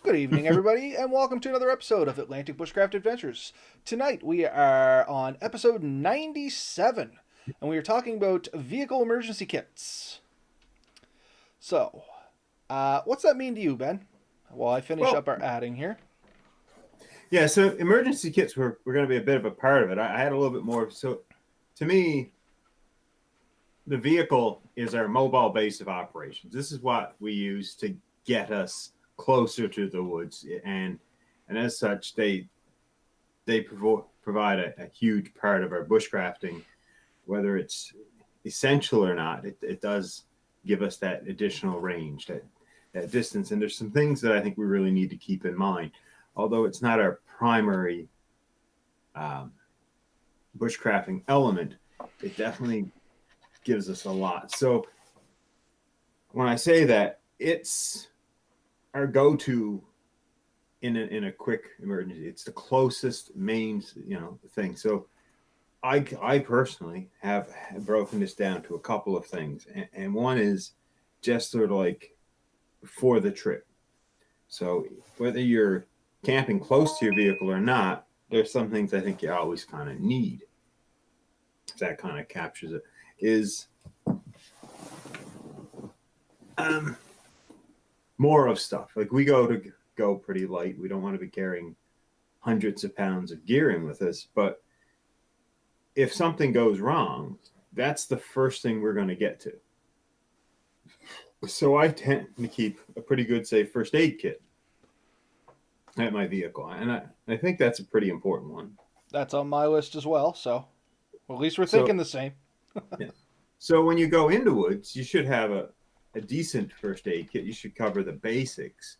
Good evening, everybody, and welcome to another episode of Atlantic Bushcraft Adventures. Tonight we are on episode 97, and we are talking about vehicle emergency kits. So, what's that mean to you, Ben? While I finish Well, up our adding here. yeah, so emergency kits were going to be a bit of a part of it. I had a little bit more. So to me, the vehicle is our mobile base of operations. This is what we use to get us closer to the woods. And as such, they provide a huge part of our bushcrafting, whether it's essential or not. It does give us that additional range, that distance. And there's some things that I think we really need to keep in mind. Although it's not our primary um, bushcrafting element, it definitely gives us a lot. So when I say that, it's our go-to in a quick emergency. It's the closest main thing. So I personally have broken this down to a couple of things, and one is just sort of like for the trip. So whether you're camping close to your vehicle or not, there's some things I think you always kind of need. That kind of captures it. Is um, more of stuff. Like we go pretty light. We don't want to be carrying hundreds of pounds of gear in with us. But if something goes wrong, that's the first thing we're going to get to. So I tend to keep a pretty good, say, first aid kit at my vehicle, and I think that's a pretty important one. That's on my list as well, so well, at least we're So thinking the same. yeah. So when you go into woods, you should have a decent first aid kit. You should cover the basics.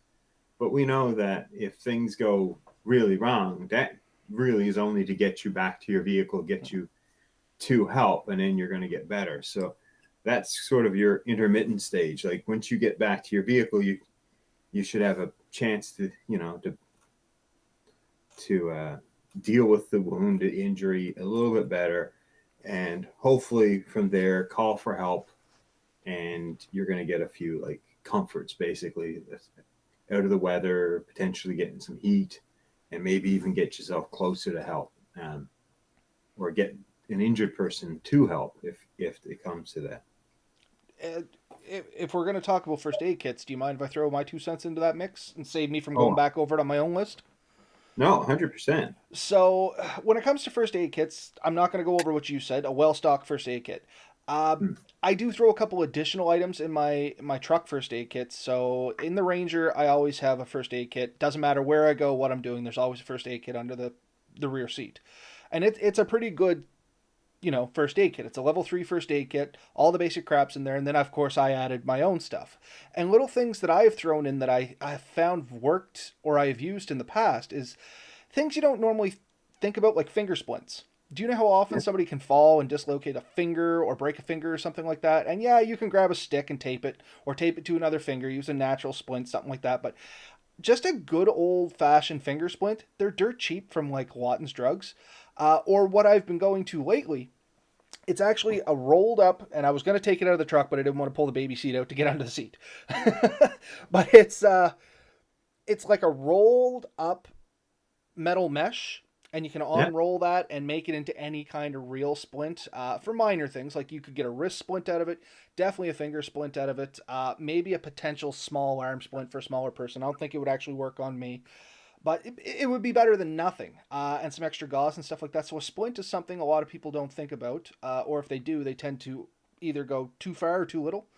But we know that if things go really wrong, that really is only to get you back to your vehicle, get you to help, and then you're going to get better. So that's sort of your intermittent stage. Like once you get back to your vehicle, you should have a chance to to deal with the wound, the injury a little bit better, and hopefully from there call for help, and you're going to get a few like comforts basically out of the weather, potentially getting some heat, and maybe even get yourself closer to help, or get an injured person to help if it comes to that. And if we're going to talk about first aid kits, do you mind if I throw my 2 cents into that mix and save me from going Oh back over it on my own list? no, 100%. So, when it comes to first aid kits, I'm not going to go over what you said. A well-stocked first aid kit. Hmm. I do throw a couple additional items in my truck first aid kits. So in the Ranger, I always have a first aid kit. Doesn't matter where I go, what I'm doing. There's always a first aid kit under the rear seat, and it's a pretty good first aid kit. It's a level 3 first aid kit. All the basic crap's in there, and then of course I added my own stuff and little things that I have thrown in that I have found worked or I have used in the past is things you don't normally think about, like finger splints. Do you know how often Yeah. somebody can fall and dislocate a finger or break a finger or something like that? And yeah, you can grab a stick and tape it, or tape it to another finger, use a natural splint, something like that. But just a good old fashioned finger splint, they're dirt cheap from like Lawton's Drugs. Or what I've been going to lately, it's actually a rolled up, and I was going to take it out of the truck, but I didn't want to pull the baby seat out to get under the seat. But it's like a rolled up metal mesh, and you can Yeah. unroll that and make it into any kind of real splint for minor things. Like you could get a wrist splint out of it, definitely a finger splint out of it, maybe a potential small arm splint for a smaller person. I don't think it would actually work on me, but it would be better than nothing, and some extra gauze and stuff like that. So a splint is something a lot of people don't think about, or if they do, they tend to either go too far or too little.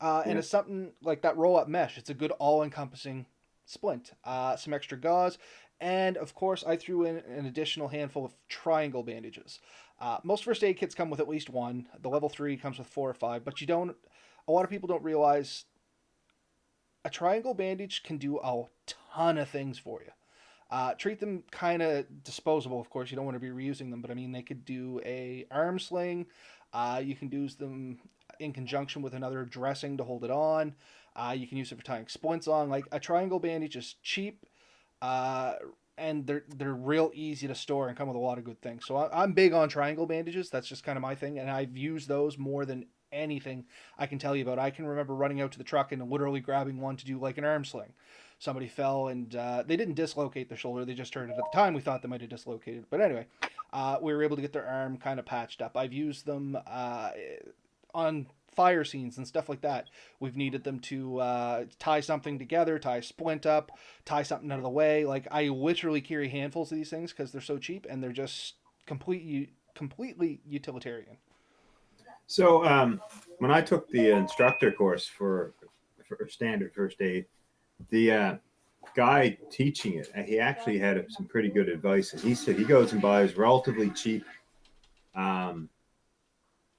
And Yeah. it's something like that roll up mesh. It's a good all encompassing splint, some extra gauze, and of course, I threw in an additional handful of triangle bandages. Most first aid kits come with at least one. The level 3 comes with 4 or 5, but you don't. A lot of people don't realize a triangle bandage can do a ton of things for you. Treat them kind of disposable, of course. You don't want to be reusing them, but I mean, they could do a arm sling. You can use them in conjunction with another dressing to hold it on. You can use it for tying splints on. Like a triangle bandage is cheap, uh, and they're real easy to store and come with a lot of good things. So I'm big on triangle bandages. That's just kind of my thing, and I've used those more than anything I can tell you about. I can remember running out to the truck and literally grabbing one to do like an arm sling. somebody fell and they didn't dislocate their shoulder. They just hurt it. At the time, we thought they might have dislocated. But anyway, we were able to get their arm kind of patched up. I've used them on fire scenes and stuff like that. We've needed them to tie something together, tie a splint up, tie something out of the way. Like I literally carry handfuls of these things because they're so cheap and they're just completely utilitarian. So when I took the instructor course for standard first aid, the guy teaching it, he actually had some pretty good advice. He said he goes and buys relatively cheap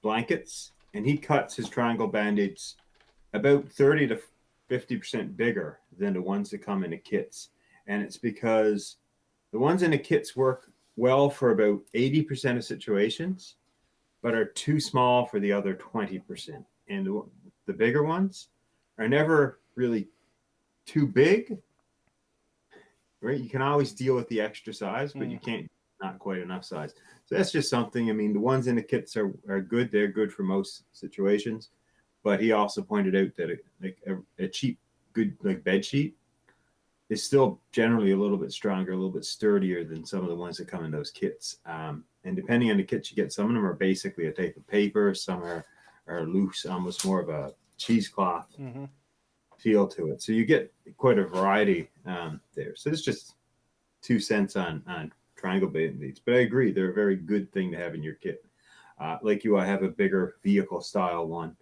blankets, and he cuts his triangle band-aids about 30 to 50% bigger than the ones that come in the kits. And it's because the ones in the kits work well for about 80% of situations, but are too small for the other 20%. And the bigger ones are never really too big, right? You can always deal with the extra size, but you can't, not quite enough size. So that's just something. I mean, the ones in the kits are good. They're good for most situations. But he also pointed out that a cheap, good like bed sheet is still generally a little bit stronger, a little bit sturdier than some of the ones that come in those kits. And depending on the kits you get, some of them are basically a type of paper, some are loose, almost more of a cheesecloth feel to it. So you get quite a variety there. So it's just 2 cents on triangle band-aids. But I agree, they're a very good thing to have in your kit. Like you, I have a bigger vehicle style one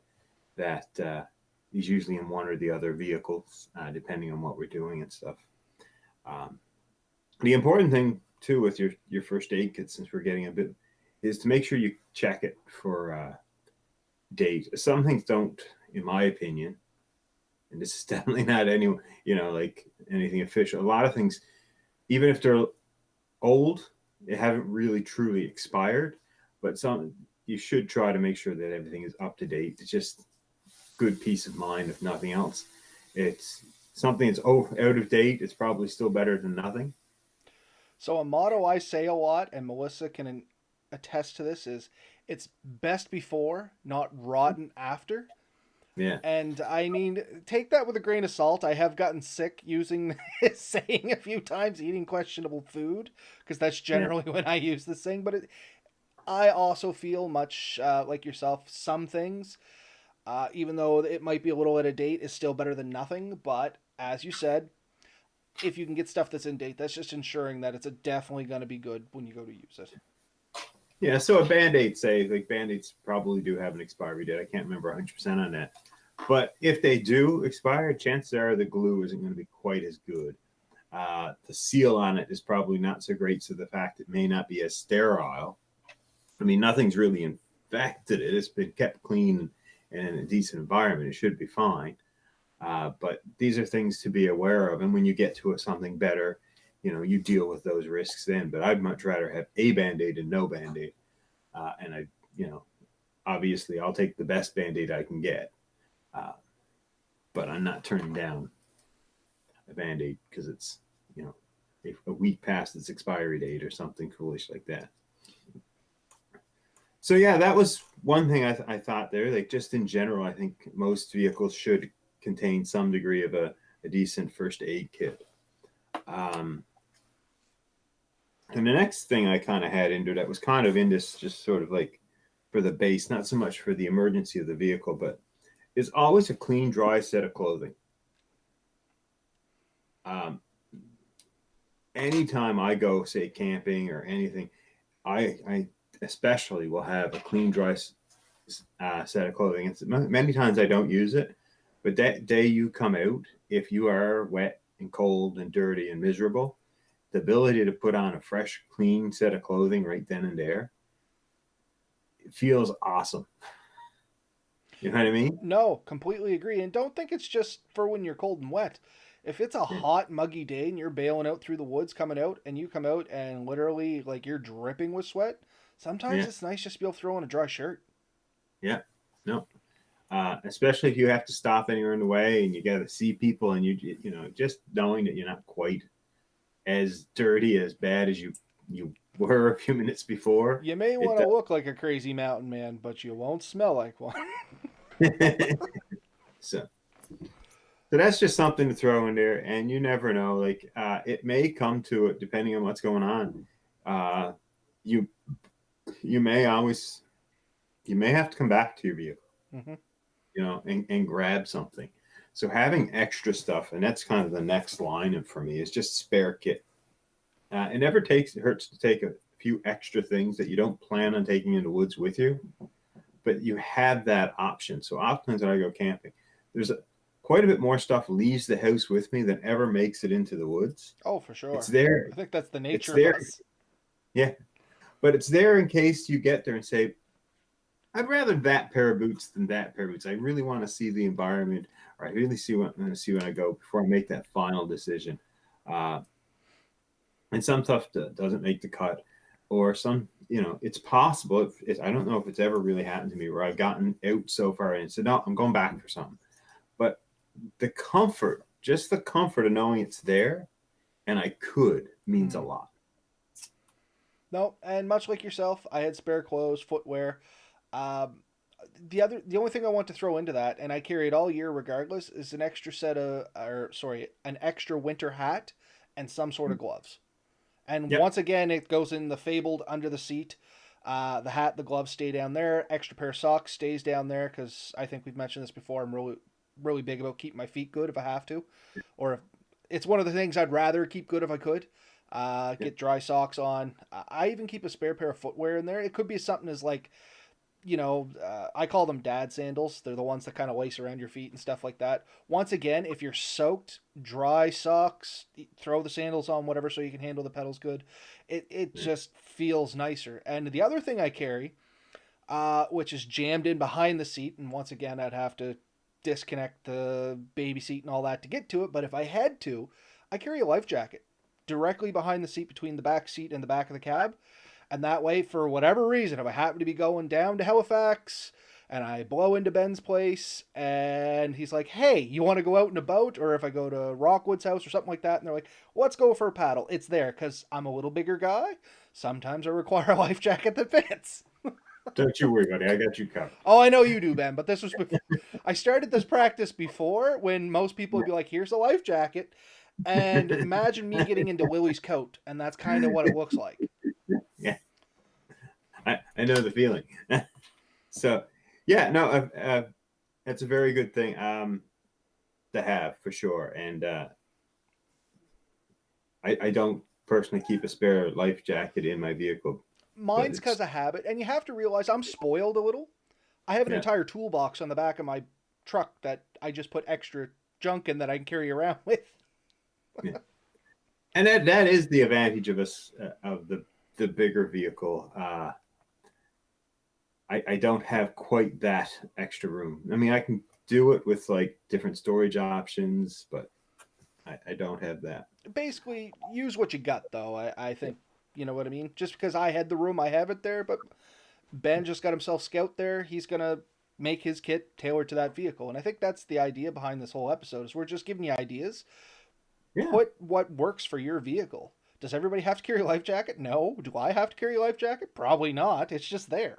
that is usually in one or the other vehicles, depending on what we're doing and stuff. The important thing too with your first aid kit, since we're getting a bit, is to make sure you check it for date. Some things don't, in my opinion, and this is definitely not like anything official. A lot of things, even if they're old, they haven't really truly expired, but some you should try to make sure that everything is up to date. It's just good peace of mind, if nothing else. It's something that's out of date. It's probably still better than nothing. So a motto I say a lot, and Melissa can attest to this, is it's best before, not rotten after. Yeah. And I mean, take that with a grain of salt. I have gotten sick using this saying a few times, eating questionable food, because that's generally when I use this thing. But I also feel much like yourself. Some things, even though it might be a little out of date, is still better than nothing. But as you said, if you can get stuff that's in date, that's just ensuring that it's definitely going to be good when you go to use it. Yeah, so a Band-Aid, say, like Band-Aids probably do have an expiry date. I can't remember 100% on that. But if they do expire, chances are the glue isn't going to be quite as good. The seal on it is probably not so great, so the fact it may not be as sterile. I mean, nothing's really infected it. It's been kept clean and in a decent environment. It should be fine. But these are things to be aware of. And when you get to something better, you deal with those risks then. But I'd much rather have a Band-Aid and no Band-Aid. And obviously I'll take the best Band-Aid I can get. But I'm not turning down a Band-Aid because it's, a week past its expiry date or something foolish like that. So yeah, that was one thing I thought there. Like just in general, I think most vehicles should contain some degree of a decent first aid kit. And the next thing I kind of had into that was kind of in this just sort of like for the base, not so much for the emergency of the vehicle, but is always a clean, dry set of clothing. Anytime I go, say, camping or anything, I especially will have a clean, dry set of clothing. And many times I don't use it, but that day you come out, if you are wet and cold and dirty and miserable, the ability to put on a fresh, clean set of clothing right then and there, it feels awesome. You know what I mean? No, completely agree. And don't think it's just for when you're cold and wet. If it's a hot, muggy day and you're bailing out through the woods coming out and you come out and literally like you're dripping with sweat, sometimes it's nice just to be able to throw on a dry shirt. Yeah. No. Especially if you have to stop anywhere in the way and you got to see people and just knowing that you're not quite as dirty, as bad as you were a few minutes before. You may want to look like a crazy mountain man, but you won't smell like one. So So that's just something to throw in there, and you never know. Like it may come to it depending on what's going on. Uh, you you may always you may have to come back to your vehicle, Hmm. and grab something. So having extra stuff, and that's kind of the next line for me, is just spare kit. It never hurts to take a few extra things that you don't plan on taking in the woods with you, but you have that option. So oftentimes when I go camping, there's quite a bit more stuff leaves the house with me than ever makes it into the woods. Oh, for It's sure. there. I think that's the It's nature of there. us. Yeah. But it's there in case you get there and say, I'd rather that pair of boots than that pair of boots. I really want to see the environment, or I really see what I'm going to see when I go before I make that final decision. Uh, and some stuff doesn't make the cut, or some, it's possible. I don't know if it's ever really happened to me where I've gotten out so far and said, no, I'm going back for something. But just the comfort of knowing it's there and I could means a Mm. lot. No, and much like yourself, I had spare clothes, footwear. Um, the only thing I want to throw into that, and I carry it all year regardless, is an extra winter hat and some sort of gloves. And Yep. once again, it goes in the fabled under the seat. The hat, the gloves stay down there. Extra pair of socks stays down there because I think we've mentioned this before. I'm really, really big about keeping my feet good if I have to, or if it's one of the things I'd rather keep good if I could. Yep. Get dry socks on. I even keep a spare pair of footwear in there. It could be something as like, I call them dad sandals. They're the ones that kind of lace around your feet and stuff like that. Once again, if you're soaked, dry socks, throw the sandals on, whatever, so you can handle the pedals good. It just feels nicer. And the other thing I carry, which is jammed in behind the seat, and once again, I'd have to disconnect the baby seat and all that to get to it. But if I had to, I carry a life jacket directly behind the seat between the back seat and the back of the cab. And that way, for whatever reason, if I happen to be going down to Halifax and I blow into Ben's place and he's like, hey, you want to go out in a boat? Or if I go to Rockwood's house or something like that and they're like, let's go for a paddle. It's there because I'm a little bigger guy. Sometimes I require a life jacket that fits. Don't you worry, buddy. I got you covered. Oh, I know you do, Ben, but this was before. I started this practice before when most people would be like, here's a life jacket. And imagine me getting into Lily's coat, and that's kind of what it looks like. Yeah, I know the feeling. So, yeah, no, that's a very good thing to have for sure. And I don't personally keep a spare life jacket in my vehicle, but Mine's it's because of habit, and you have to realize I'm spoiled a little. I have an yeah, entire toolbox on the back of my truck that I just put extra junk in that I can carry around with. yeah. And that is the advantage of us of the bigger vehicle. I don't have quite that extra room. I mean, I can do it with like different storage options, but I don't have that. Basically, use what you got, though. I think, you know what I mean? Just because I had the room, I have it there, but Ben just got himself scout there. He's going to make his kit tailored to that vehicle. And I think that's the idea behind this whole episode is we're just giving you ideas. Yeah, Put what works for your vehicle. Does everybody have to carry a life jacket? No. Do I have to carry a life jacket? Probably not. It's just there.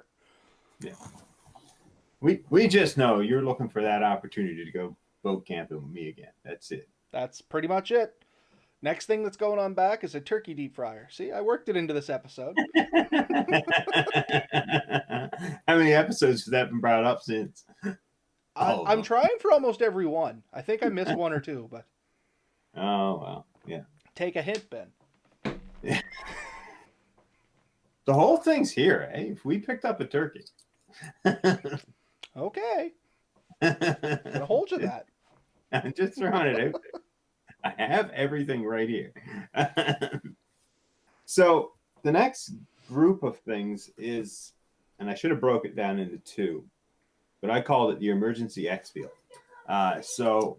yeah. We just know you're looking for that opportunity to go boat camping with me again. That's it. That's pretty much it. Next thing that's going on back is a turkey deep fryer. See, I worked it into this episode. How many episodes has that been brought up since? All of I'm them. trying for almost every one. I think I missed one or two, but Oh well, yeah. take a hint, Ben. The whole thing's here. Hey, if we picked up a turkey. Okay, gonna hold you that. I'm just throwing it out there. I have everything right here. So the next group of things is, and I should have broke it down into two, but I called it the emergency exfil. So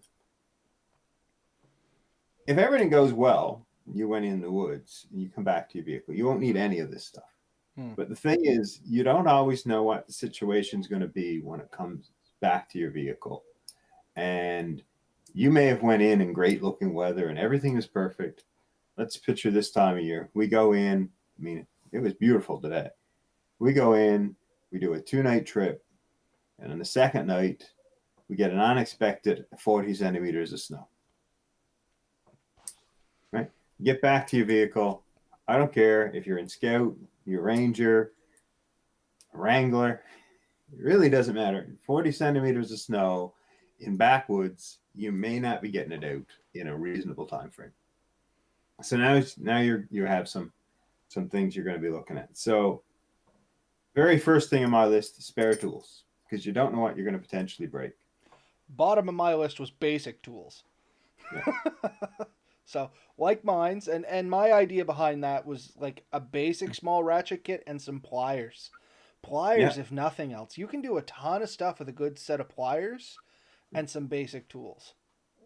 if everything goes well, you went in the woods and you come back to your vehicle, you won't need any of this stuff. Hmm. But the thing is, you don't always know what the situation's going to be when it comes back to your vehicle. And you may have went in great looking weather and everything is perfect. Let's picture this time of year. We go in, I mean, it was beautiful today. We go in, we do a 2-night trip, and on the second night, we get an unexpected 40 centimeters of snow. Right? Get back to your vehicle. I don't care if you're in Scout, you're Ranger, Wrangler. It really doesn't matter. 40 centimeters of snow in backwoods, you may not be getting it out in a reasonable time frame. So now you have some things you're going to be looking at. So very first thing on my list is spare tools, because you don't know what you're going to potentially break. Bottom of my list was basic tools. Yeah. So, like mine's, and my idea behind that was like a basic small ratchet kit and some pliers. Pliers, Yeah. if nothing else. You can do a ton of stuff with a good set of pliers and some basic tools.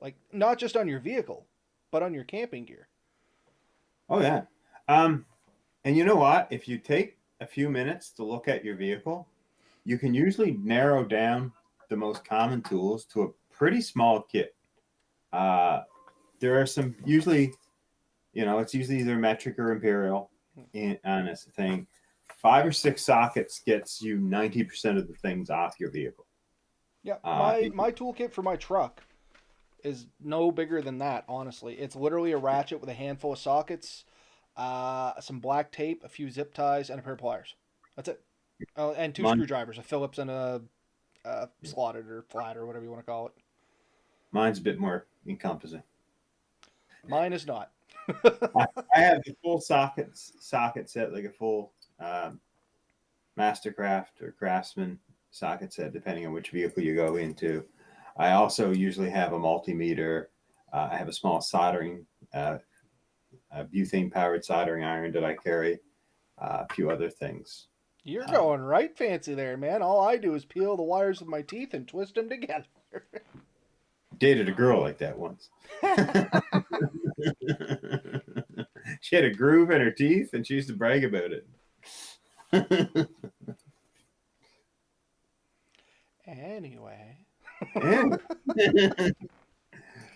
Like, not just on your vehicle, but on your camping gear. Oh yeah. And you know what? If you take a few minutes to look at your vehicle, you can usually narrow down the most common tools to a pretty small kit. There are some usually, it's usually either metric or imperial on this thing. 5 or 6 sockets gets you 90% of the things off your vehicle. Yeah, my toolkit for my truck is no bigger than that, honestly. It's literally a ratchet with a handful of sockets, some black tape, a few zip ties, and a pair of pliers. That's it. Oh, and 2 Mine, screwdrivers, a Phillips and a slotted or flat or whatever you want to call it. mine's a bit more encompassing. Mine is not. I have a full socket set, like a full Mastercraft or Craftsman socket set, depending on which vehicle you go into. I also usually have a multimeter. I have a small soldering, a butane powered soldering iron that I carry, a few other things. You're going right fancy there, man. All I do is peel the wires with my teeth and twist them together. Dated a girl like that once. She had a groove in her teeth and she used to brag about it. Anyway.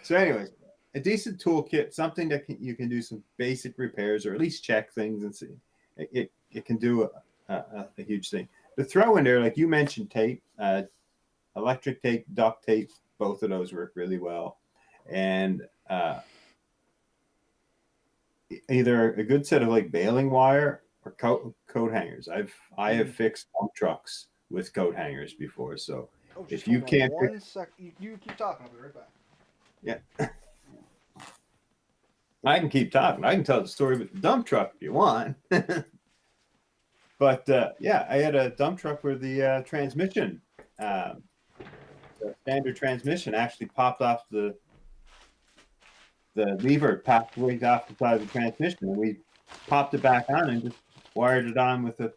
So anyways, a decent toolkit, something that you can do some basic repairs or at least check things and see. It can do a huge thing. To throw in there, like you mentioned, tape, electric tape, duct tape, both of those work really well. And either a good set of like baling wire or coat hangers. I have fixed dump trucks with coat hangers before. So if you can't one sec, you keep talking. I'll be right back. Yeah. I can keep talking. I can tell the story about the dump truck if you want. But yeah, I had a dump truck where the transmission, the standard transmission, actually popped off the lever, popped right off the side of the transmission, and we popped it back on and just wired it on with an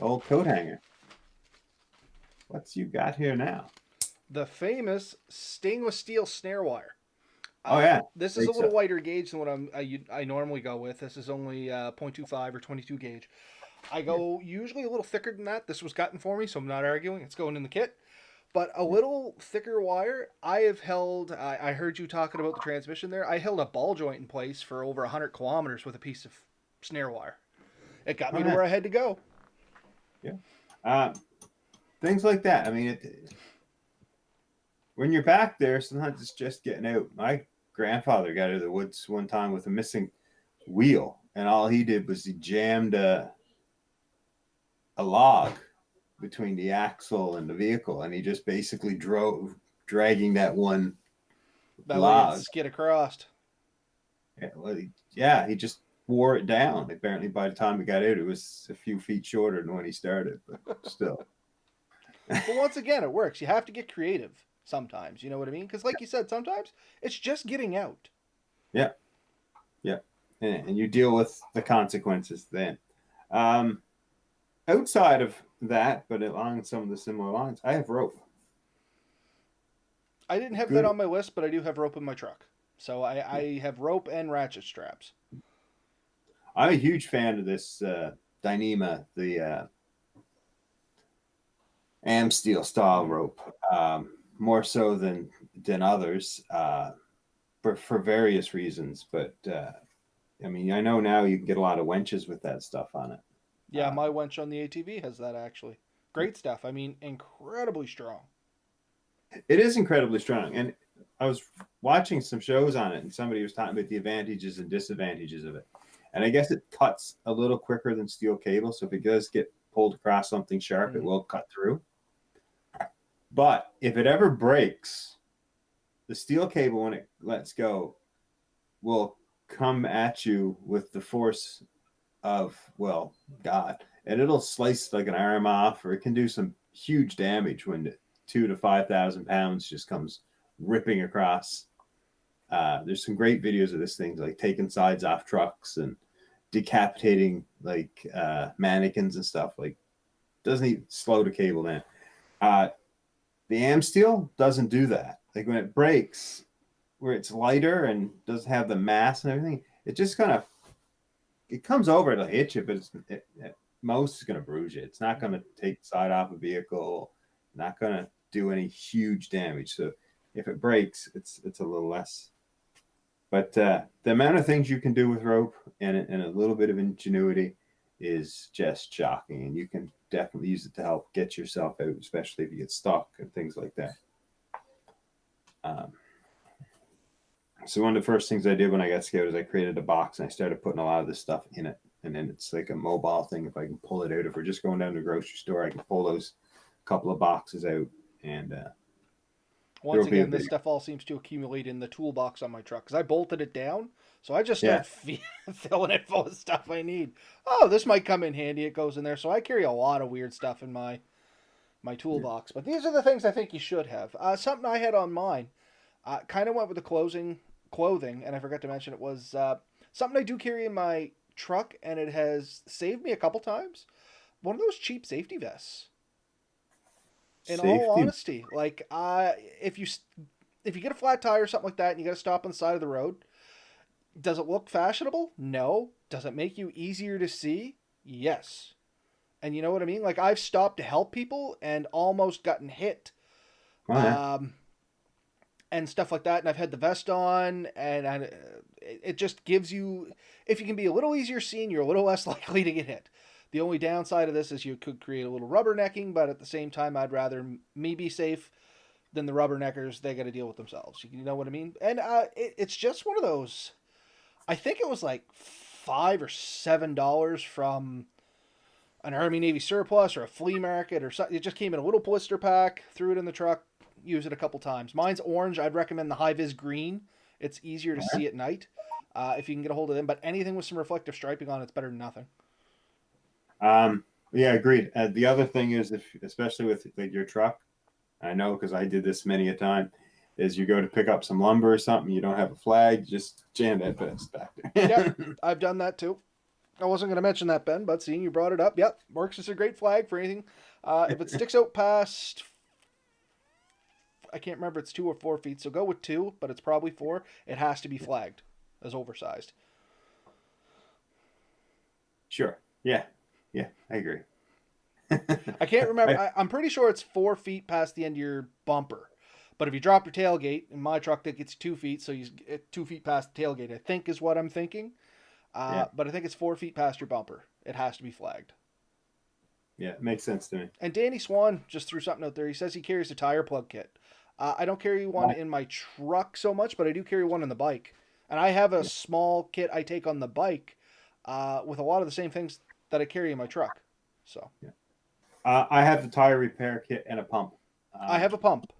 old coat hanger. What's you got here now? The famous stainless steel snare wire. Oh yeah, This is a little wider gauge than what I normally go with. This is only 0.25 or 22 gauge. I go usually a little thicker than that. This was gotten for me, so I'm not arguing. It's going in the kit. But a little thicker wire, I have held. I heard you talking about the transmission there. I held a ball joint in place for over 100 kilometers with a piece of snare wire. It got me to where I had to go. Yeah. Things like that. I mean, when you're back there, sometimes it's just getting out. My grandfather got out of the woods one time with a missing wheel, and all he did was he jammed a log between the axle and the vehicle, and he just basically drove, dragging that one log. Skid across. Yeah, he just wore it down. Apparently, by the time he got out, it was a few feet shorter than when he started, but still. But once again, it works. You have to get creative sometimes. You know what I mean? Because, like you said, sometimes it's just getting out. Yeah. Yeah. And you deal with the consequences then. Outside of that, but along some of the similar lines, I have rope. I didn't have that on my list, but I do have rope in my truck. So I have rope and ratchet straps. I'm a huge fan of this Dyneema, the Amsteel style rope, more so than others, for various reasons. But I mean, I know now you can get a lot of wenches with that stuff on it. Yeah, my wench on the ATV has that actually. Great stuff. I mean, incredibly strong. It is incredibly strong. And I was watching some shows on it, and somebody was talking about the advantages and disadvantages of it. And I guess it cuts a little quicker than steel cable. So if it does get pulled across something sharp, it will cut through. But if it ever breaks, the steel cable, when it lets go, will come at you with the force of, well, God. And it'll slice like an arm off, or it can do some huge damage when 2,000 to 5,000 pounds just comes ripping across. There's some great videos of this thing, like taking sides off trucks and decapitating like mannequins and stuff. Like, doesn't even slow the cable down. The AM steel doesn't do that. Like when it breaks, where it's lighter and doesn't have the mass and everything, it just kind of it comes over, it'll hit you, but most is going to bruise you. It's not going to take the side off a vehicle, not going to do any huge damage. So if it breaks, it's a little less. But the amount of things you can do with rope and a little bit of ingenuity is just shocking. And you can definitely use it to help get yourself out, especially if you get stuck and things like that. So one of the first things I did when I got scared is I created a box and I started putting a lot of this stuff in it. And then it's like a mobile thing. If I can pull it out, if we're just going down to the grocery store, I can pull those couple of boxes out. And once again, this stuff all seems to accumulate in the toolbox on my truck because I bolted it down. So I just start filling it full of stuff I need. Oh, this might come in handy. It goes in there. So I carry a lot of weird stuff in my toolbox. But these are the things I think you should have. Something I had on mine kind of went with the clothing, and I forgot to mention it was something I do carry in my truck, and it has saved me a couple times. One of those cheap safety vests. In all honesty, like if you get a flat tire or something like that, and you got to stop on the side of the road, does it look fashionable? No. Does it make you easier to see? Yes. And you know what I mean? Like I've stopped to help people and almost gotten hit. And stuff like that, and I've had the vest on, and it just gives you, if you can be a little easier seen, you're a little less likely to get hit. The only downside of this is you could create a little rubbernecking, but at the same time, I'd rather me be safe than the rubberneckers. They got to deal with themselves. You know what I mean? And it's just one of those. I think it was like $5 or $7 from an Army Navy surplus or a flea market or something. It just came in a little blister pack. Threw it in the truck. Use it a couple times. Mine's orange. I'd recommend the high-vis green. It's easier to see at night if you can get a hold of them. But anything with some reflective striping on it's better than nothing. Yeah, agreed. The other thing is, especially with like your truck, I know because I did this many a time, is you go to pick up some lumber or something, you don't have a flag, just jam that vest back there. Yep, I've done that too. I wasn't going to mention that, Ben, but seeing you brought it up, yep, works as a great flag for anything. If it sticks out past, I can't remember, it's 2 or 4 feet, so go with 2, but it's probably 4. It has to be flagged as oversized. Sure. Yeah, I agree. I can't remember. I'm pretty sure it's 4 feet past the end of your bumper. But if you drop your tailgate, in my truck, that gets 2 feet, so you get 2 feet past the tailgate, I think is what I'm thinking. But I think it's 4 feet past your bumper. It has to be flagged. Yeah, it makes sense to me. And Danny Swan just threw something out there. He says he carries a tire plug kit. I don't carry one in my truck so much, but I do carry one on the bike. And I have a small kit I take on the bike with a lot of the same things that I carry in my truck. So, I have the tire repair kit and a pump. I have a pump.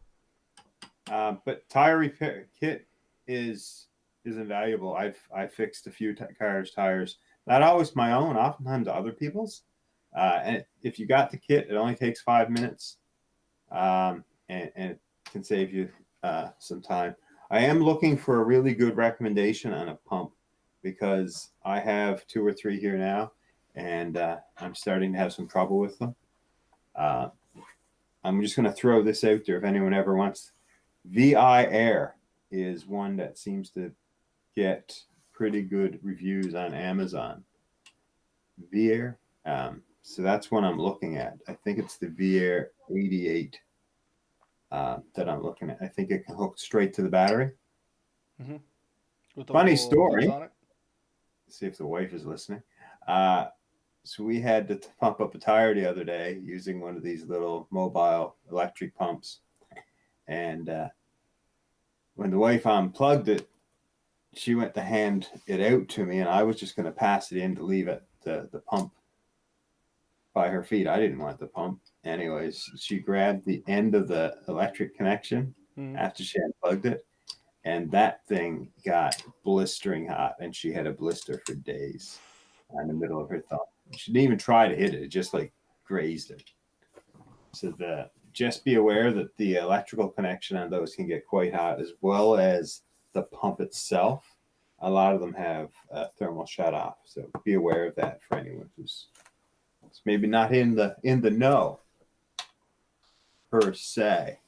But tire repair kit is invaluable. I've fixed a few cars' tires, not always my own, oftentimes other people's. And if you got the kit, it only takes 5 minutes, and it can save you some time. I am looking for a really good recommendation on a pump because I have 2 or 3 here now, and I'm starting to have some trouble with them. I'm just going to throw this out there if anyone ever wants. VI Air is one that seems to get pretty good reviews on Amazon. V-Air. So that's what I'm looking at. I think it's the V-Air 88 that I'm looking at. I think it can hook straight to the battery. Mm-hmm. Funny story. See if the wife is listening. So we had to pump up a tire the other day using one of these little mobile electric pumps. And when the wife unplugged it, she went to hand it out to me, and I was just going to pass it in to leave it the pump by her feet. I didn't want the pump. Anyways, she grabbed the end of the electric connection after she unplugged it, and that thing got blistering hot, and she had a blister for days in the middle of her thumb. She didn't even try to hit it; it just like grazed it. So just be aware that the electrical connection on those can get quite hot, as well as the pump itself. A lot of them have thermal shut off, so be aware of that for anyone who's maybe not in the know per se.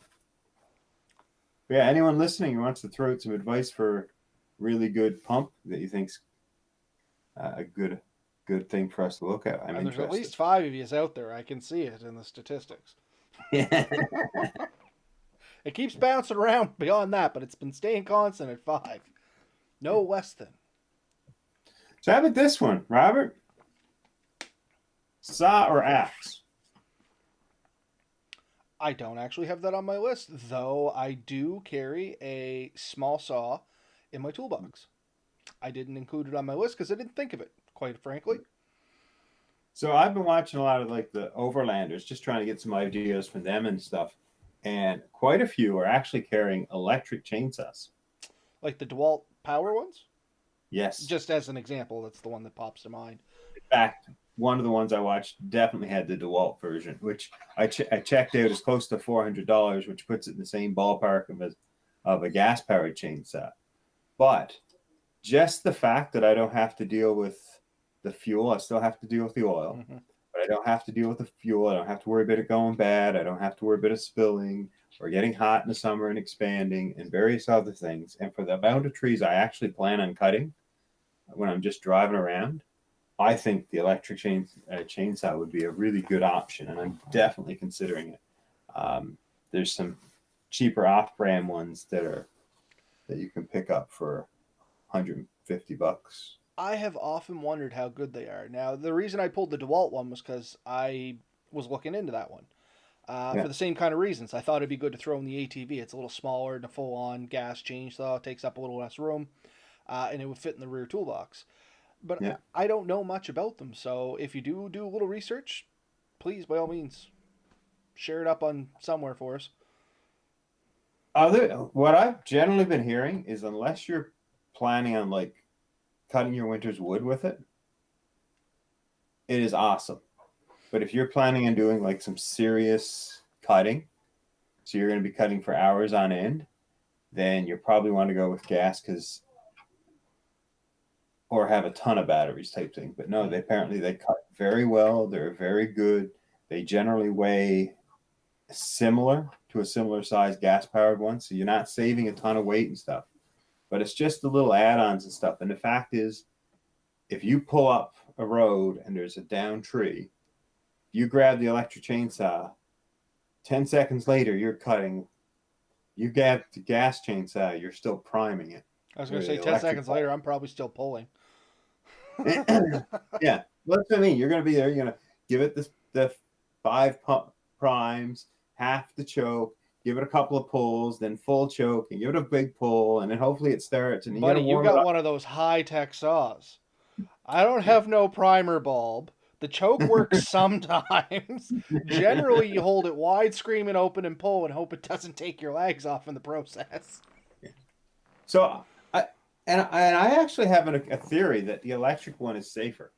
But yeah, anyone listening who wants to throw out some advice for a really good pump that you think's a good thing for us to look at, I'm and there's interested. at least 5 of you out there. I can see it in the statistics. It keeps bouncing around beyond that, but it's been staying constant at 5. No less than. So how about this one, Robert? Saw or axe? I don't actually have that on my list, though I do carry a small saw in my toolbox. I didn't include it on my list because I didn't think of it, quite frankly. So I've been watching a lot of like the overlanders, just trying to get some ideas from them and stuff. And quite a few are actually carrying electric chainsaws. Like the DeWalt power ones? Yes. Just as an example, that's the one that pops to mind. In fact, one of the ones I watched definitely had the DeWalt version, which I checked out is close to $400, which puts it in the same ballpark of a gas-powered chainsaw. But just the fact that I don't have to deal with the fuel, I still have to deal with the oil, but I don't have to deal with the fuel. I don't have to worry about it going bad. I don't have to worry about it spilling or getting hot in the summer and expanding and various other things. And for the amount of trees I actually plan on cutting when I'm just driving around, I think the electric chainsaw would be a really good option, and I'm definitely considering it. There's some cheaper off-brand ones that you can pick up for $150. I have often wondered how good they are. Now, the reason I pulled the DeWalt one was because I was looking into that one. For the same kind of reasons. I thought it'd be good to throw in the ATV. It's a little smaller than a full-on gas chainsaw. It takes up a little less room, and it would fit in the rear toolbox. But Yeah. I don't know much about them, so if you do a little research, please, by all means, share it up on somewhere for us. What I've generally been hearing is unless you're planning on like cutting your winter's wood with it, it is awesome. But if you're planning on doing like some serious cutting, so you're going to be cutting for hours on end, then you probably want to go with gas or have a ton of batteries type thing. But no, they cut very well. They're very good. They generally weigh similar to a similar size gas powered one. So you're not saving a ton of weight and stuff, but it's just the little add-ons and stuff. And the fact is, if you pull up a road and there's a down tree, you grab the electric chainsaw, 10 seconds later, you're cutting. You grab the gas chainsaw, you're still priming it. I was going to say 10 seconds later, I'm probably still pulling. Yeah, well, that's what I mean. You're going to be there. You're going to give it the 5 primes, half the choke, give it a couple of pulls, then full choke, and give it a big pull, and then hopefully it starts. And Buddy, you got one of those high-tech saws. I don't have no primer bulb. The choke works sometimes. Generally, you hold it wide, screaming open, and pull, and hope it doesn't take your legs off in the process. So, I actually have a theory that the electric one is safer.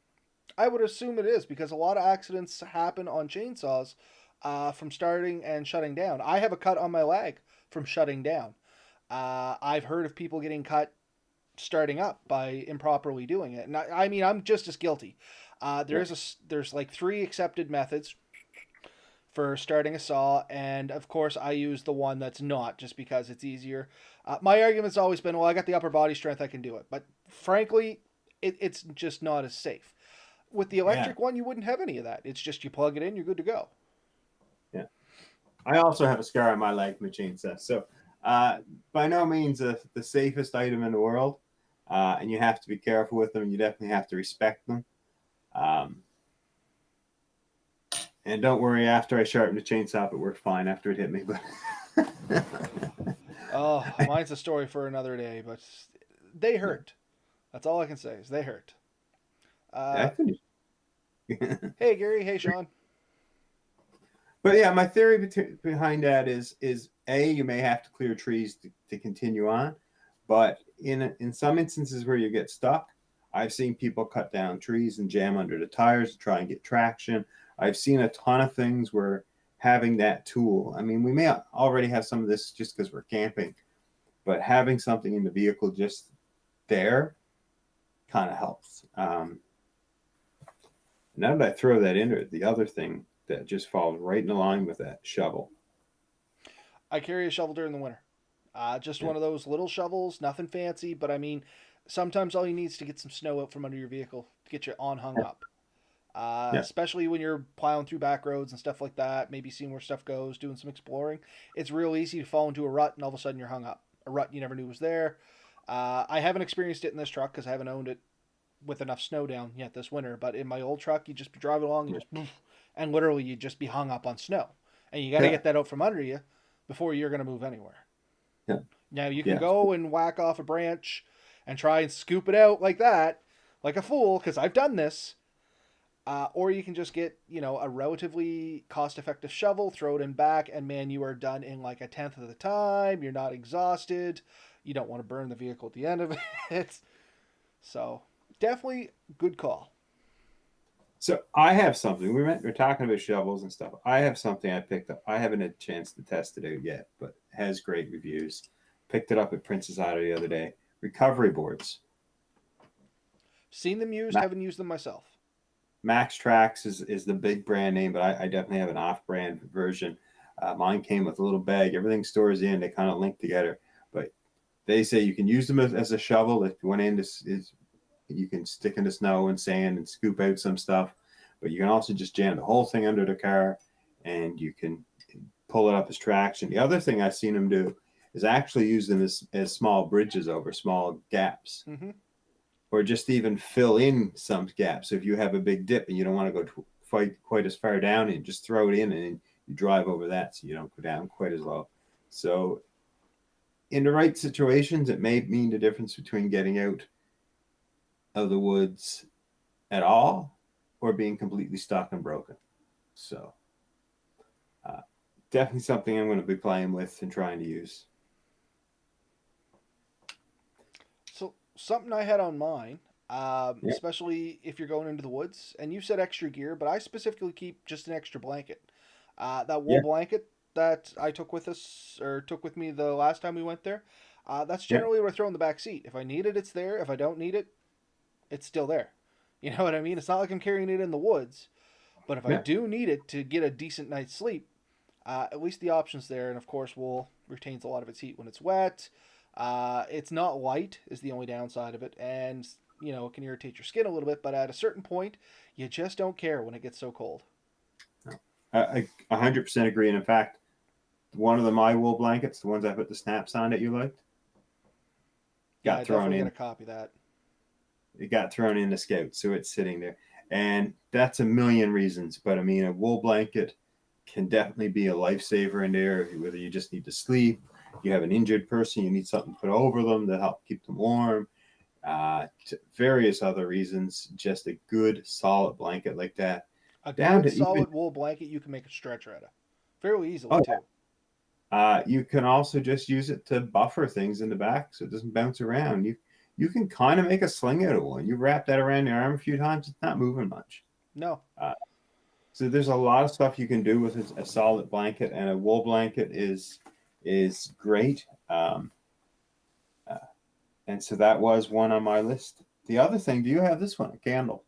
I would assume it is because a lot of accidents happen on chainsaws from starting and shutting down. I have a cut on my leg from shutting down. I've heard of people getting cut starting up by improperly doing it. And I mean, I'm just as guilty. There's like 3 accepted methods for starting a saw, and of course I use the one that's not, just because it's easier. My argument's always been, well, I got the upper body strength, I can do it. But frankly, it's just not as safe. With the electric one, you wouldn't have any of that. It's just you plug it in, you're good to go. Yeah. I also have a scar on my leg from a chainsaw. So by no means the safest item in the world. And you have to be careful with them. And you definitely have to respect them. And don't worry, after I sharpened the chainsaw, it worked fine after it hit me. But Oh, mine's a story for another day, but they hurt. That's all I can say is they hurt. I Uh, finished. hey Gary, hey Sean. But yeah, my theory behind that is a you may have to clear trees to continue on, but in some instances where you get stuck, I've seen people cut down trees and jam under the tires to try and get traction. I've seen a ton of things where having that tool. I mean, we may already have some of this just because we're camping, but having something in the vehicle just there kind of helps. Now that I throw that into it, the other thing that just falls right in line with that shovel. I carry a shovel during the winter. Just Yeah. one of those little shovels, nothing fancy, but I mean, sometimes all you need is to get some snow out from under your vehicle to get you on hung up. Yeah. Especially when you're plowing through back roads and stuff like that, maybe seeing where stuff goes, doing some exploring. It's real easy to fall into a rut and all of a sudden you're hung up. A rut you never knew was there. I haven't experienced it in this truck because I haven't owned it with enough snow down yet this winter. But in my old truck, you just be driving along and just, and literally you just be hung up on snow, and you got to Yeah. get that out from under you before you're going to move anywhere. Yeah. Now you can Yeah. go and whack off a branch and try and scoop it out like that, like a fool, because I've done this. Or you can just get, a relatively cost-effective shovel, throw it in back, and man, you are done in like a tenth of the time. You're not exhausted. You don't want to burn the vehicle at the end of it. So definitely good call. So I have something. We're talking about shovels and stuff. I have something I picked up. I haven't had a chance to test it out yet, but has great reviews. Picked it up at Princess Auto the other day. Recovery boards. Seen them used, Ma- haven't used them myself. Max Trax is the big brand name, but I definitely have an off-brand version. Mine came with a little bag. Everything stores in. They kind of link together. But they say you can use them as a shovel. If you went in, you can stick in the snow and sand and scoop out some stuff. But you can also just jam the whole thing under the car, and you can pull it up as traction. The other thing I've seen them do is actually use them as small bridges over small gaps, Mm-hmm. or just even fill in some gaps. So if you have a big dip and you don't want to go quite as far down, and just throw it in and you drive over that, so you don't go down quite as low. So in the right situations, it may mean the difference between getting out of the woods at all or being completely stuck and broken. So uh, definitely something I'm going to be playing with and trying to use. So something I had on mine, Yeah, especially if you're going into the woods, and you said extra gear, but I specifically keep just an extra blanket. That wool yeah, blanket that I took with us or took with me the last time we went there. That's yeah, generally what I throw in the back seat. If I need it, it's there. If I don't need it, it's still there. You know what I mean? It's not like I'm carrying it in the woods, but if I yeah. do need it to get a decent night's sleep, at least the option's there. And of course, wool retains a lot of its heat when it's wet. It's not light is the only downside of it, and it can irritate your skin a little bit. But at a certain point, you just don't care when it gets so cold. No. I 100% agree. And in fact, one of the my wool blankets, the ones I put the snaps on that you liked, Yeah, got I thrown definitely got in. to copy that. It got thrown in the scout, so it's sitting there. And that's a million reasons. But I mean, a wool blanket can definitely be a lifesaver in there, whether you just need to sleep, you have an injured person, you need something to put over them to help keep them warm, various other reasons. Just a good, solid blanket like that. A Down good to even, solid wool blanket you can make a stretcher out of, fairly easily oh, too. you can also just use it to buffer things in the back so it doesn't bounce around. You can kind of make a sling out of one. You wrap that around your arm a few times, it's not moving much. No, Uh, so there's a lot of stuff you can do with a solid blanket, and a wool blanket is great. Uh, and so that was one on my list. The other thing, do you have this one? A candle.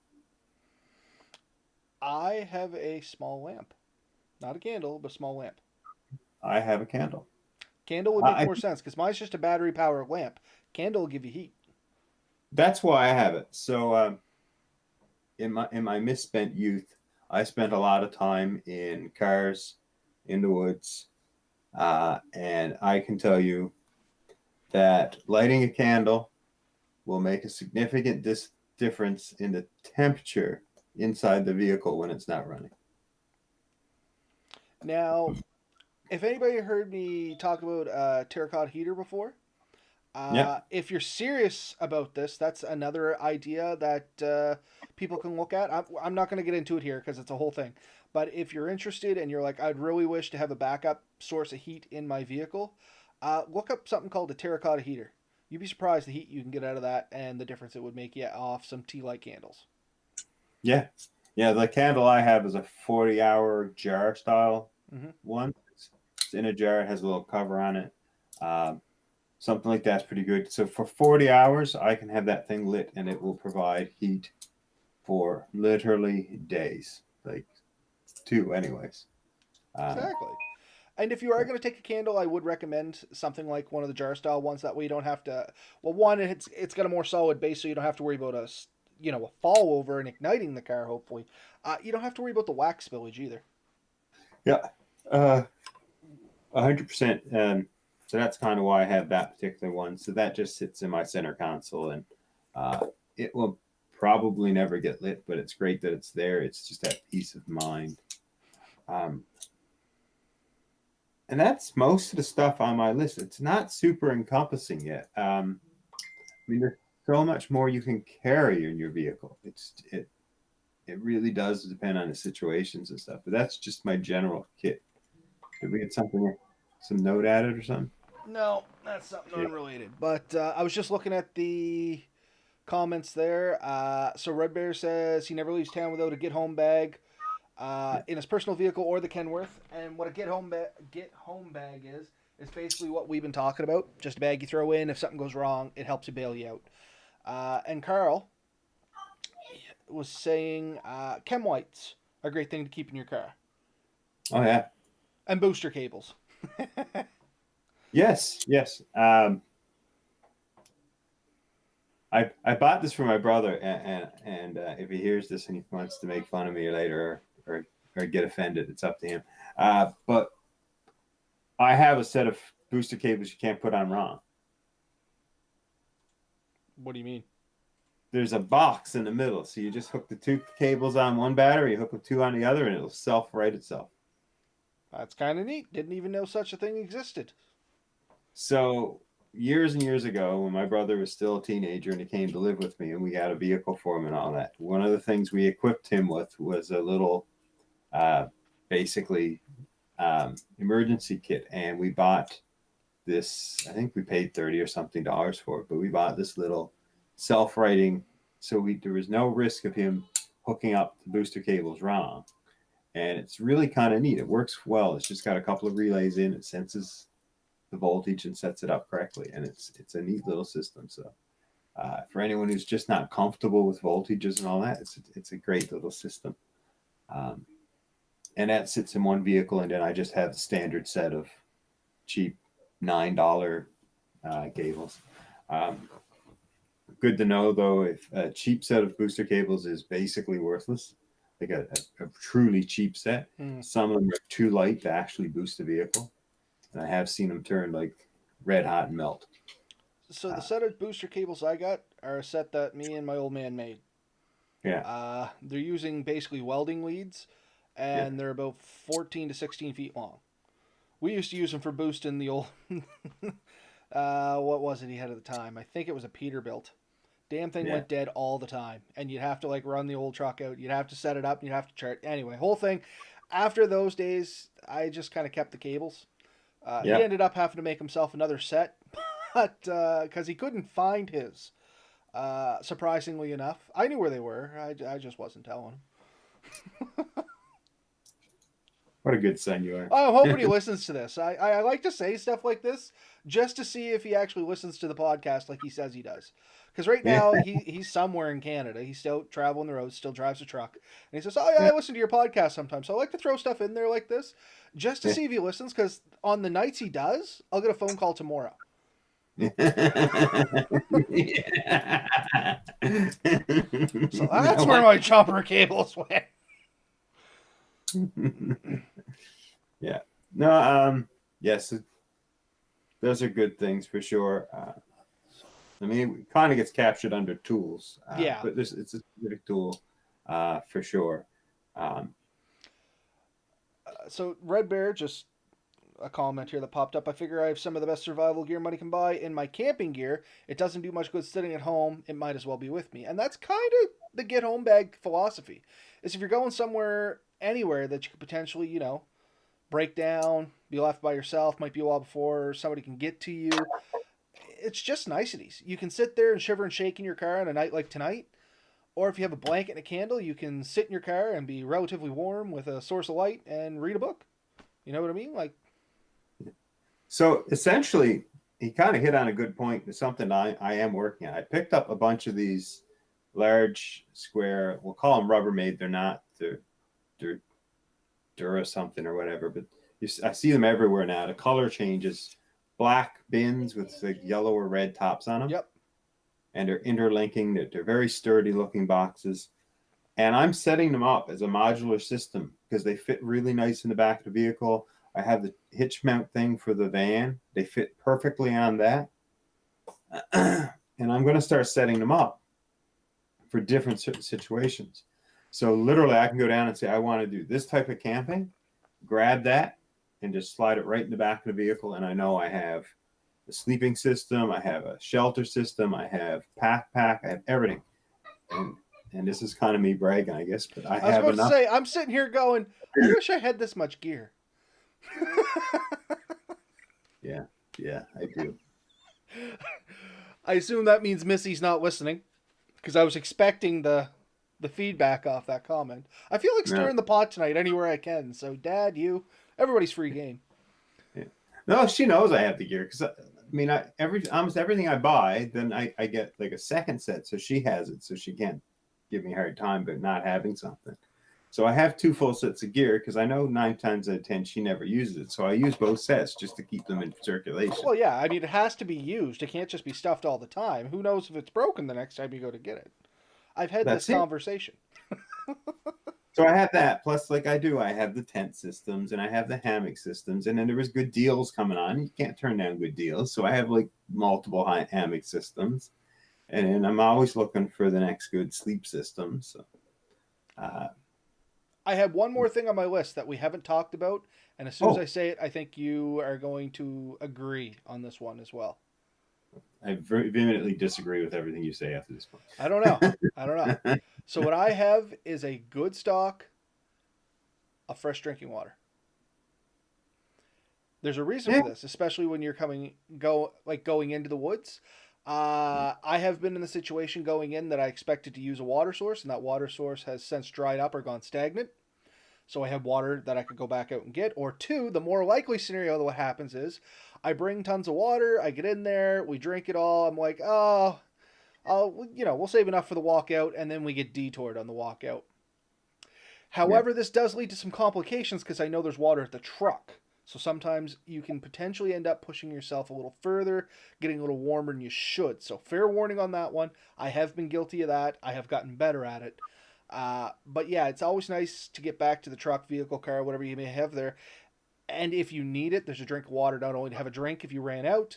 I have a small lamp, not a candle, but a small lamp. I have a candle. Candle would make I more sense because mine's just a battery powered lamp. Candle will give you heat. That's why I have it. So in my misspent youth, I spent a lot of time in cars, in the woods, and I can tell you that lighting a candle will make a significant difference in the temperature inside the vehicle when it's not running. Now, if anybody heard me talk about terracotta heater before, Yeah. if you're serious about this, that's another idea that people can look at. I'm not going to get into it here because it's a whole thing. But if you're interested and you're like, I'd really wish to have a backup source of heat in my vehicle, look up something called a terracotta heater. You'd be surprised the heat you can get out of that and the difference it would make you off some tea light candles. Yeah. Yeah. The candle I have is a 40-hour jar style Mm-hmm. one. It's in a jar. It has a little cover on it. Um, Something like that's pretty good. So for 40 hours, I can have that thing lit and it will provide heat for literally days, like two, anyways. Um, Exactly. And if you are going to take a candle, I would recommend something like one of the jar style ones. That way you don't have to. Well, one, it's got a more solid base, so you don't have to worry about a fall over and igniting the car. Hopefully, you don't have to worry about the wax spillage either. yeah, 100%. So that's kind of why I have that particular one. So that just sits in my center console, and it will probably never get lit, but it's great that it's there. It's just that peace of mind. Um, and that's most of the stuff on my list. It's not super encompassing yet. I mean, there's so much more you can carry in your vehicle. It really does depend on the situations and stuff. But that's just my general kit. Did we get something, some note added or something? No, that's something Yeah. unrelated. But I was just looking at the comments there. So Red Bear says he never leaves town without a get home bag in his personal vehicle or the Kenworth. And what a get home bag is basically what we've been talking about. Just a bag you throw in. If something goes wrong, it helps you bail you out. And Carl was saying chem whites are a great thing to keep in your car, Oh yeah. and booster cables. Yes. Yes. I bought this for my brother, and if he hears this and he wants to make fun of me later or get offended, it's up to him. But I have a set of booster cables you can't put on wrong. What do you mean? There's a box in the middle, so you just hook the two cables on one battery, hook the two on the other, and it'll self-right itself. That's kind of neat. Didn't even know such a thing existed. So years and years ago, when my brother was still a teenager and he came to live with me, and we got a vehicle for him and all that, one of the things we equipped him with was a little, uh, basically, emergency kit, and we bought this. I think we paid $30 or something for it, but we bought this little self-righting, so there was no risk of him hooking up the booster cables wrong, and it's really kind of neat. It works well. It's just got a couple of relays in. It senses the voltage and sets it up correctly, and it's a neat little system. So for anyone who's just not comfortable with voltages and all that, it's a great little system. Um, and that sits in one vehicle, and then I just have the standard set of cheap $9 cables. Good to know though, if a cheap set of booster cables is basically worthless, like a truly cheap set, some of them are too light to actually boost the vehicle, and I have seen them turn like red hot and melt. So the set of booster cables I got are a set that me and my old man made. Yeah. They're using basically welding leads, and they're about 14 to 16 feet long. We used to use them for boosting the old. What was it he had at the time? I think it was a Peterbilt. Damn thing went dead all the time, and you'd have to like run the old truck out. You'd have to set it up. And you'd have to chart. Anyway, whole thing. After those days, I just kind of kept the cables. He ended up having to make himself another set, but because he couldn't find his. Surprisingly enough, I knew where they were. I just wasn't telling him. What a good son you are. I'm hoping he listens to this. I like to say stuff like this just to see if he actually listens to the podcast like he says he does. Because right now he's somewhere in Canada. He's still traveling the roads, still drives a truck, and he says, "Oh yeah, I listen to your podcast sometimes." So I like to throw stuff in there like this just to see if he listens. Because on the nights he does, I'll get a phone call tomorrow. So that's where my chopper cables went. Yeah. No. Yes. Those are good things for sure. I mean, it kind of gets captured under tools. But it's a specific tool for sure. So Red Bear just a comment here that popped up. I figure I have some of the best survival gear money can buy in my camping gear. It doesn't do much good sitting at home. It might as well be with me. And that's kind of the get home bag philosophy. Is if you're going somewhere, anywhere that you could potentially, break down, be left by yourself, might be a while before somebody can get to you. It's just niceties. You can sit there and shiver and shake in your car on a night like tonight. Or if you have a blanket and a candle, you can sit in your car and be relatively warm with a source of light and read a book. You know what I mean? Like, So essentially, he kind of hit on a good point. It's something I am working on. I picked up a bunch of these large square, we'll call them Rubbermaid. They're not, they're Dura something or whatever, but I see them everywhere now. The color changes, black bins with like yellow or red tops on them. yep. And they're interlinking. They're very sturdy looking boxes. And I'm setting them up as a modular system because they fit really nice in the back of the vehicle. I have the hitch mount thing for the van. They fit perfectly on that. And I'm going to start setting them up for different situations. So literally I can go down and say, I want to do this type of camping, grab that and just slide it right in the back of the vehicle. And I know I have a sleeping system, I have a shelter system, I have pack, I have everything. And this is kind of me bragging, I guess, but I was have about enough. to say, I'm sitting here going, I wish I had this much gear. Yeah, I do. I assume that means Missy's not listening because I was expecting the feedback off that comment. I feel like stirring the pot tonight anywhere I can. So, Dad, everybody's free game. Yeah. No, she knows I have the gear because almost everything I buy, then I get like a second set, so she has it, so she can't give me a hard time but not having something. So I have 2 full sets of gear because I know 9 times out of 10 she never uses it. So I use both sets just to keep them in circulation. Well, yeah, I mean, it has to be used. It can't just be stuffed all the time. Who knows if it's broken the next time you go to get it? I've had this conversation. So I have that. Plus, like I have the tent systems and I have the hammock systems. And then there was good deals coming on. You can't turn down good deals. So I have like multiple hammock systems. And I'm always looking for the next good sleep system. So I have one more thing on my list that we haven't talked about. And as soon as I say it, I think you are going to agree on this one as well. I vehemently disagree with everything you say after this point. I don't know. So what I have is a good stock of fresh drinking water. There's a reason for this, especially when you're going into the woods. I have been in the situation going in that I expected to use a water source, and that water source has since dried up or gone stagnant. So I have water that I could go back out and get. Or 2, the more likely scenario that what happens is I bring tons of water, I get in there, we drink it all. I'm like, we'll save enough for the walkout, and then we get detoured on the walkout. However, this does lead to some complications because I know there's water at the truck. So sometimes you can potentially end up pushing yourself a little further, getting a little warmer than you should. So fair warning on that one. I have been guilty of that. I have gotten better at it. But yeah, it's always nice to get back to the truck, vehicle, car, whatever you may have there. And if you need it, there's a drink of water, not only to have a drink if you ran out,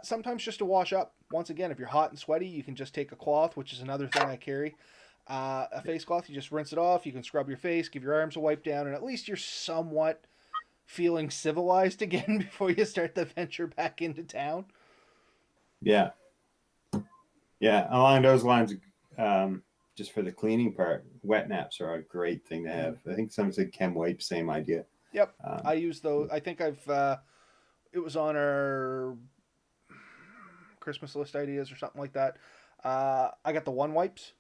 sometimes just to wash up. Once again, if you're hot and sweaty, you can just take a cloth, which is another thing I carry. A face cloth, you just rinse it off. You can scrub your face, give your arms a wipe down, and at least you're somewhat feeling civilized again before you start the venture back into town. Yeah. Along those lines, just for the cleaning part, wet naps are a great thing to have. I think someone said chem wipe, same idea. Yep, I use those. I think it was on our Christmas list ideas or something like that. I got the one wipes.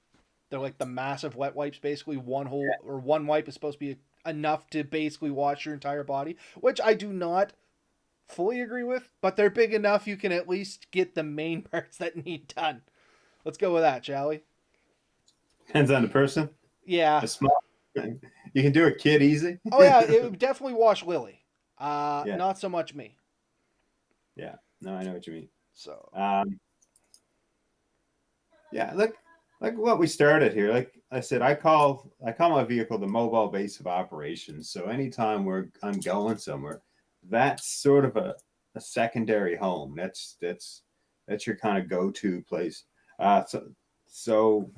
They're like the massive wet wipes. Basically, one wipe is supposed to be enough to basically wash your entire body, which I do not fully agree with, but they're big enough you can at least get the main parts that need done. Let's go with that, shall we? Depends on the person. Yeah. A small, you can do a kid easy. Oh yeah, it would definitely wash Lily. Not so much me. Yeah. No, I know what you mean. So. Yeah, like what we started here. Like I said, I call my vehicle the mobile base of operations. So anytime I'm going somewhere, that's sort of a secondary home. That's your kind of go-to place. So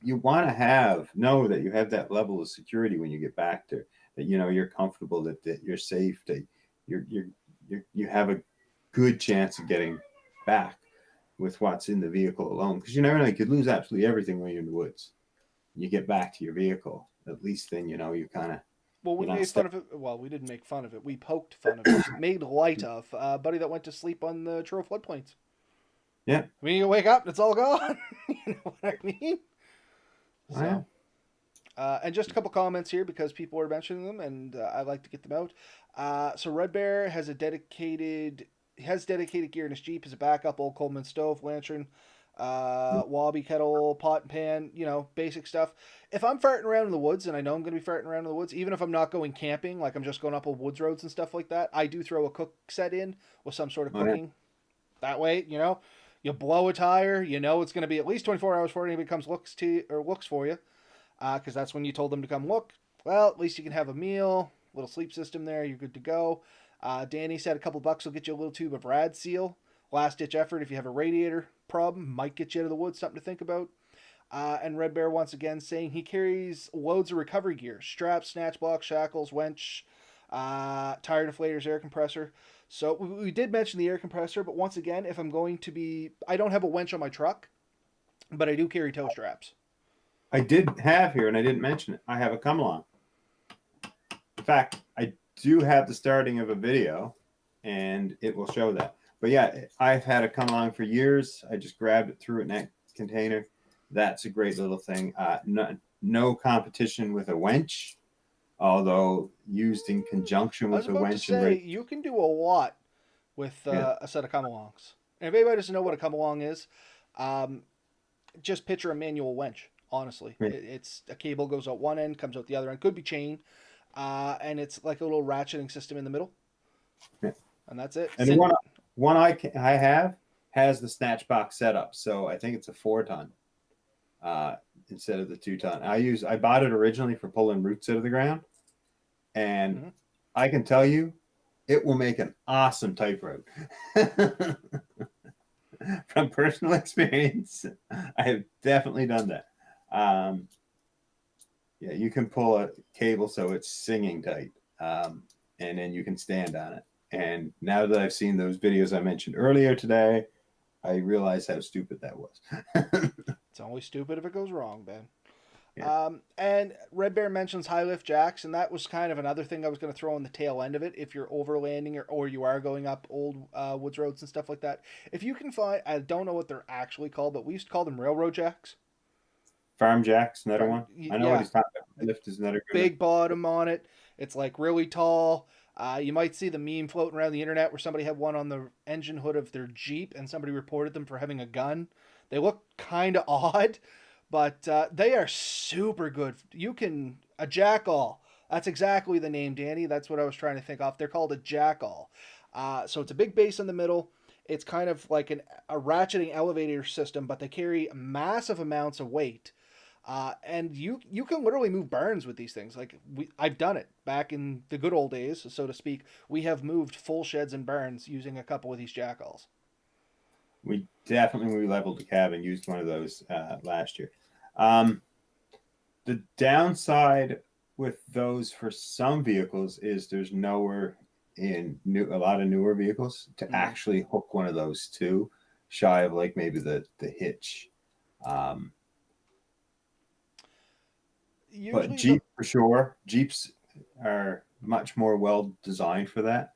you want to know that you have that level of security when you get back there, that you're comfortable, that you're safe, that you have a good chance of getting back with what's in the vehicle alone, because you never know, you could lose absolutely everything when you're in the woods. You get back to your vehicle, at least then you know you kind of Well, we you're not made fun stuck. of it. Well, we didn't make fun of it. We poked fun of it. Made light of a buddy that went to sleep on the Truro floodplains. Yeah. I mean, you wake up and it's all gone. You know what I mean? Oh, yeah. So, and just a couple comments here because people are mentioning them, and I like to get them out. So Red Bear has dedicated gear in his Jeep as a backup: old Coleman stove, lantern, wabi kettle, pot and pan. You know, basic stuff. If I'm farting around in the woods, and I know I'm going to be farting around in the woods, even if I'm not going camping, like I'm just going up on woods roads and stuff like that, I do throw a cook set in with some sort of Oh, yeah. cooking. That way, you know, you blow a tire, you know it's going to be at least 24 hours before anybody comes looks for you, because that's when you told them to come look. Well, at least you can have a meal, little sleep system there. You're good to go. Danny said a couple bucks will get you a little tube of Rad Seal. Last ditch effort if you have a radiator problem, might get you out of the woods. Something to think about. And Red Bear once again saying he carries loads of recovery gear: straps, snatch blocks, shackles, winch, tire deflators, air compressor. So we did mention the air compressor, but once again, if I'm going to be, I don't have a winch on my truck, but I do carry tow straps. I did have here, and I didn't mention it. I have a come along. In fact, I do have the starting of a video, and it will show that. But yeah, I've had a come along for years. I just grabbed it, threw it in that container. That's a great little thing. No competition with a winch, although used in conjunction I was with a about to winch and say you can do a lot with yeah, a set of come alongs. And if anybody doesn't know what a come along is, um, just picture a manual winch. Honestly, yeah, it's a cable goes out one end, comes out the other end. Could be chain, and it's like a little ratcheting system in the middle, yeah. and that's it. And the one I have has the snatch box setup, so I think it's a 4 ton uh, instead of the 2 ton. I bought it originally for pulling roots out of the ground, and Mm-hmm. I can tell you, it will make an awesome type route. From personal experience, I have definitely done that. Um, yeah, you can pull a cable so it's singing tight, and then you can stand on it. And now that I've seen those videos I mentioned earlier today, I realize how stupid that was. It's always stupid if it goes wrong, Ben. Yeah. And Red Bear mentions high lift jacks, and that was kind of another thing I was going to throw on the tail end of it. If you're overlanding or you are going up old woods roads and stuff like that, if you can find, I don't know what they're actually called, but we used to call them railroad jacks. Farm Jack's another Farm, one. I know what yeah, he's talking about. the Lift is another good one. big bottom on it. It's like really tall. You might see the meme floating around the internet where somebody had one on the engine hood of their Jeep and somebody reported them for having a gun. They look kind of odd, but they are super good. You can a jackall. That's exactly the name, Danny. That's what I was trying to think of. They're called a jackall. So it's a big base in the middle. It's kind of like a ratcheting elevator system, but they carry massive amounts of weight. And you can literally move barns with these things. Like I've done it back in the good old days, so to speak. We have moved full sheds and barns using a couple of these jackalls. We definitely, when we leveled the cabin, used one of those last year. Um, the downside with those for some vehicles is there's nowhere in a lot of newer vehicles to Mm-hmm. actually hook one of those to, shy of like maybe the hitch. Um, but Usually the Jeep for sure, Jeeps are much more well designed for that.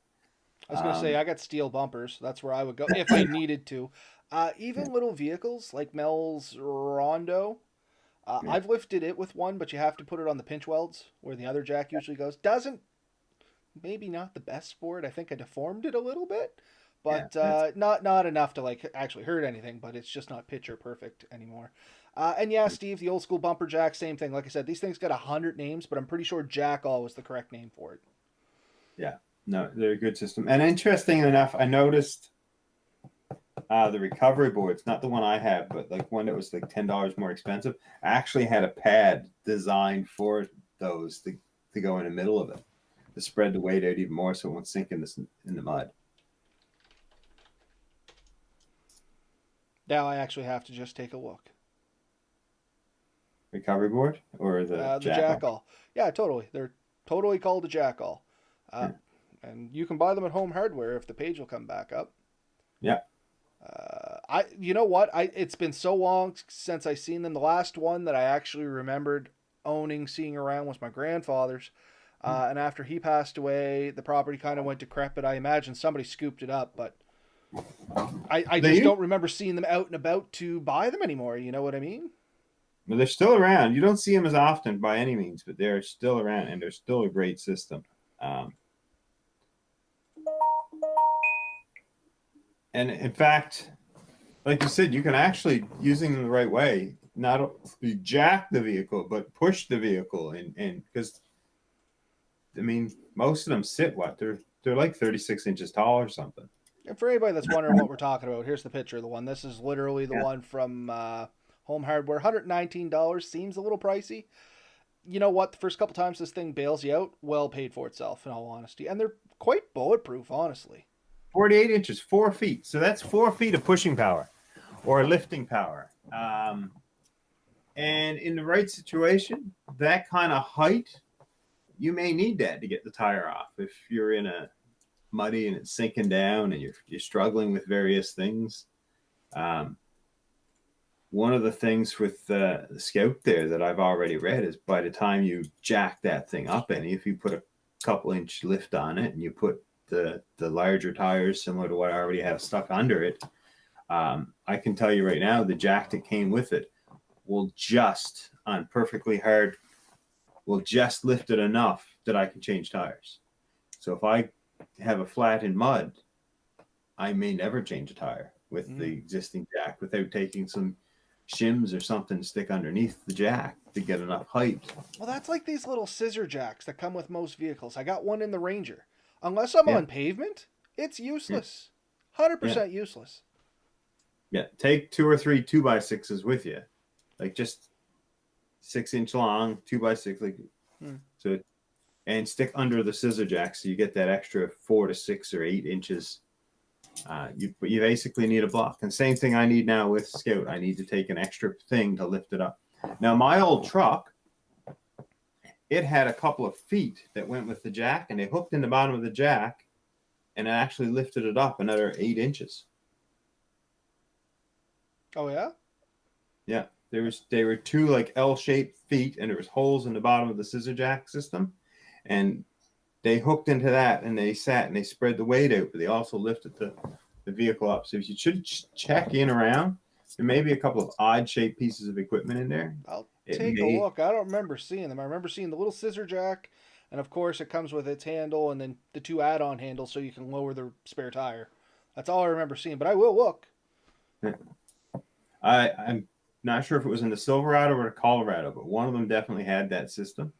I was gonna say I got steel bumpers. That's where I would go if I needed to. Yeah, Even little vehicles like Mel's Rondo. yeah, I've lifted it with one, but you have to put it on the pinch welds where the other jack usually goes. Doesn't maybe not the best for it. I think I deformed it a little bit, yeah. but That's not enough to like actually hurt anything. But it's just not picture perfect anymore. And yeah, Steve, the old school bumper jack, same thing. Like I said, these things got 100 names, but I'm pretty sure Jackall was the correct name for it. yeah. No, they're a good system. And interesting enough, I noticed the recovery boards, not the one I have, but like one that was like $10 more expensive, actually had a pad designed for those to go in the middle of it to spread the weight out even more so it won't sink in the mud. Now I actually have to just take a look. Recovery board or the The jackal? Jackall. Yeah, totally. They're totally called a Jackall. Uh, Yeah. And you can buy them at Home Hardware if the page will come back up. Yeah. You know what? It's been so long since I seen them. The last one that I actually remembered owning, seeing around was my grandfather's. And after he passed away, the property kind of went decrepit. I imagine somebody scooped it up, but I just They don't remember seeing them out and about to buy them anymore. You know what I mean? They're still around. You don't see them as often by any means, but they're still around, and they're still a great system. Um, and in fact, like you said, you can actually, using them the right way, not only jack the vehicle, but push the vehicle, and because I mean, most of them sit they're like 36 inches tall or something. And for anybody that's wondering what we're talking about, here's the picture of the one. This is literally the Yeah. one from Home Hardware. $119 seems a little pricey. You know what? The first couple times this thing bails you out, well paid for itself, in all honesty. And they're quite bulletproof, honestly. 48 inches, 4 feet. So that's 4 feet of pushing power or lifting power. And in the right situation, that kind of height, you may need that to get the tire off. If you're in a muddy and it's sinking down and you're struggling with various things. One of the things with the Scout there that I've already read is by the time you jack that thing up, and if you put a couple inch lift on it and you put the larger tires similar to what I already have stuck under it, I can tell you right now the jack that came with it will just on perfectly hard will just lift it enough that I can change tires. So if I have a flat in mud, I may never change a tire with the existing jack without taking some shims or something to stick underneath the jack to get enough height. Well, that's like these little scissor jacks that come with most vehicles. I got one in the Ranger. Unless I'm on pavement, it's useless. 100% useless. Yeah, take 2 or 3 2x6s with you, like just 6-inch long 2x6, like so, and stick under the scissor jack so you get that extra 4 to 6 or 8 inches. You basically need a block, and same thing I need now with Scout. I need to take an extra thing to lift it up. Now my old truck, it had a couple of feet that went with the jack, and they hooked in the bottom of the jack, and it actually lifted it up another 8 inches. Oh yeah? Yeah, they were 2 like L-shaped feet, and there was holes in the bottom of the scissor jack system, and they hooked into that, and they sat and they spread the weight out, but they also lifted the vehicle up. So if you should check in around, there may be a couple of odd shaped pieces of equipment in there. I'll take a look. I don't remember seeing them. I remember seeing the little scissor jack, and of course it comes with its handle and then the 2 add-on handles so you can lower the spare tire. That's all I remember seeing, but I will look. I'm not sure if it was in the Silverado or the Colorado, but one of them definitely had that system.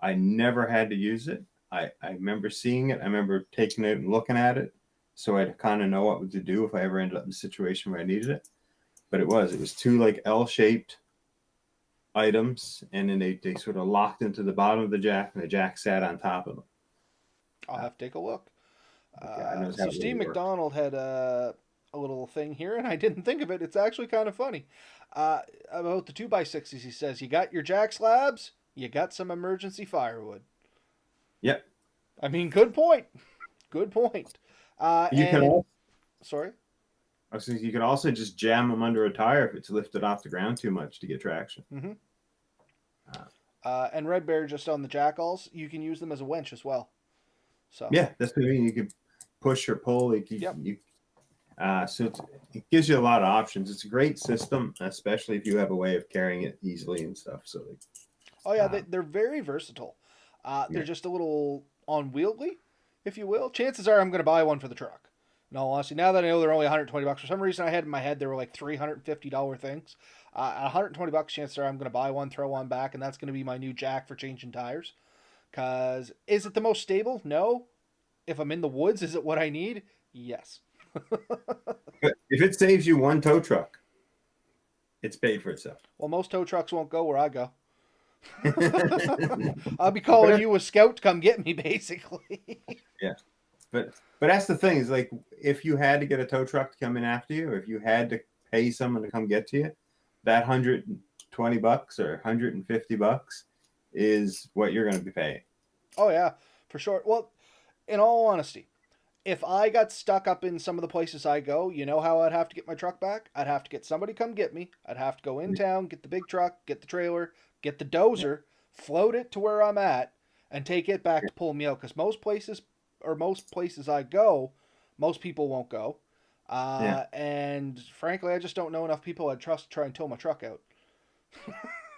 I never had to use it. I remember seeing it. I remember taking it and looking at it, so I'd kind of know what to do if I ever ended up in a situation where I needed it. But it was 2 like L-shaped items, and then they sort of locked into the bottom of the jack, and the jack sat on top of them. I'll have to take a look. So Steve McDonald had a little thing here, and I didn't think of it. It's actually kind of funny. About the 2x6s, he says, you got your jack slabs, you got some emergency firewood. Yep. I mean, good point. Good point. Sorry? I was thinking you can also just jam them under a tire if it's lifted off the ground too much to get traction. Mm-hmm. And Red Bear, just on the jackalls, you can use them as a winch as well. So yeah, that's what I mean. You can push or pull. So it gives you a lot of options. It's a great system, especially if you have a way of carrying it easily and stuff. So, they're very versatile. They're just a little unwieldy, if you will. Chances are I'm going to buy one for the truck. In all honesty, now that I know they're only $120, for some reason I had in my head they were like $350 things. At $120, chances are I'm going to buy one, throw one back, and that's going to be my new jack for changing tires. Because is it the most stable? No. If I'm in the woods, is it what I need? Yes. but if it saves you one tow truck, it's paid for itself. Well, most tow trucks won't go where I go. I'll be calling you a Scout to come get me, basically. Yeah. But that's the thing is, like, if you had to get a tow truck to come in after you, or if you had to pay someone to come get to you, that $120 or $150 is what you're going to be paying. Oh yeah, for sure. Well, in all honesty, if I got stuck up in some of the places I go, you know how I'd have to get my truck back? I'd have to get somebody come get me. I'd have to go in town, get the big truck, get the trailer, get the Yeah. dozer, float it to where I'm at, and take it back to pull me out. Because most places I go, most people won't go. Yeah. And frankly, I just don't know enough people I'd trust to try and tow my truck out.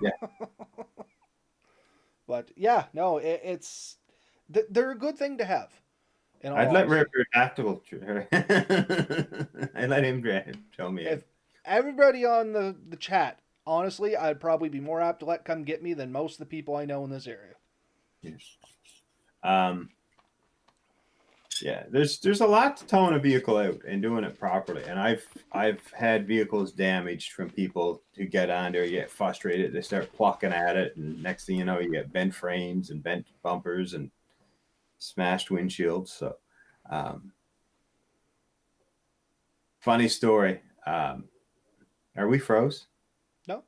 Yeah. But yeah, no, they're a good thing to have. In all I'd let honesty, River Tactical. I'd let him tell me if out. everybody on the chat, honestly, I'd probably be more apt to let come get me than most of the people I know in this area. Yes. Um, yeah, there's a lot to towing a vehicle out and doing it properly. And I've had vehicles damaged from people who get on there, get frustrated, they start plucking at it, and next thing you know, you get bent frames and bent bumpers and smashed windshields. So, um, funny story. Are we froze? No,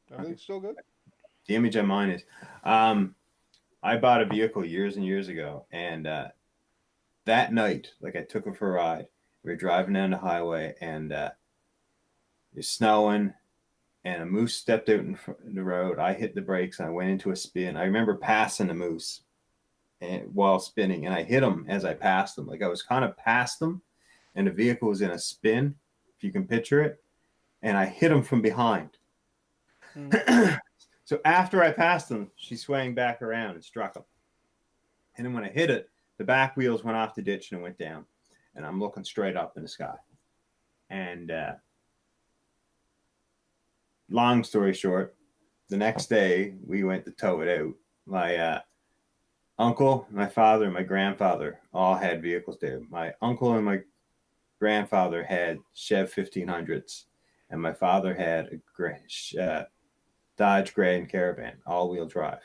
Okay. everything's still good. The image on mine is, um, I bought a vehicle years and years ago, and that night, like I took it for a ride. We were driving down the highway, and it's snowing, and a moose stepped out in the road. I hit the brakes, and I went into a spin. I remember passing the moose while spinning, and I hit him as I passed him. Like I was kind of past him, and the vehicle was in a spin, if you can picture it, and I hit him from behind. Mm. So after I passed him, she swang back around and struck him. And then when I hit it, the back wheels went off the ditch and went down. And I'm looking straight up in the sky. And long story short, the next day we went to tow it out. My uncle, my father, and my grandfather all had vehicles there. My uncle and my grandfather had Chev 1500s, and my father had a Dodge Grand Caravan, all-wheel drive.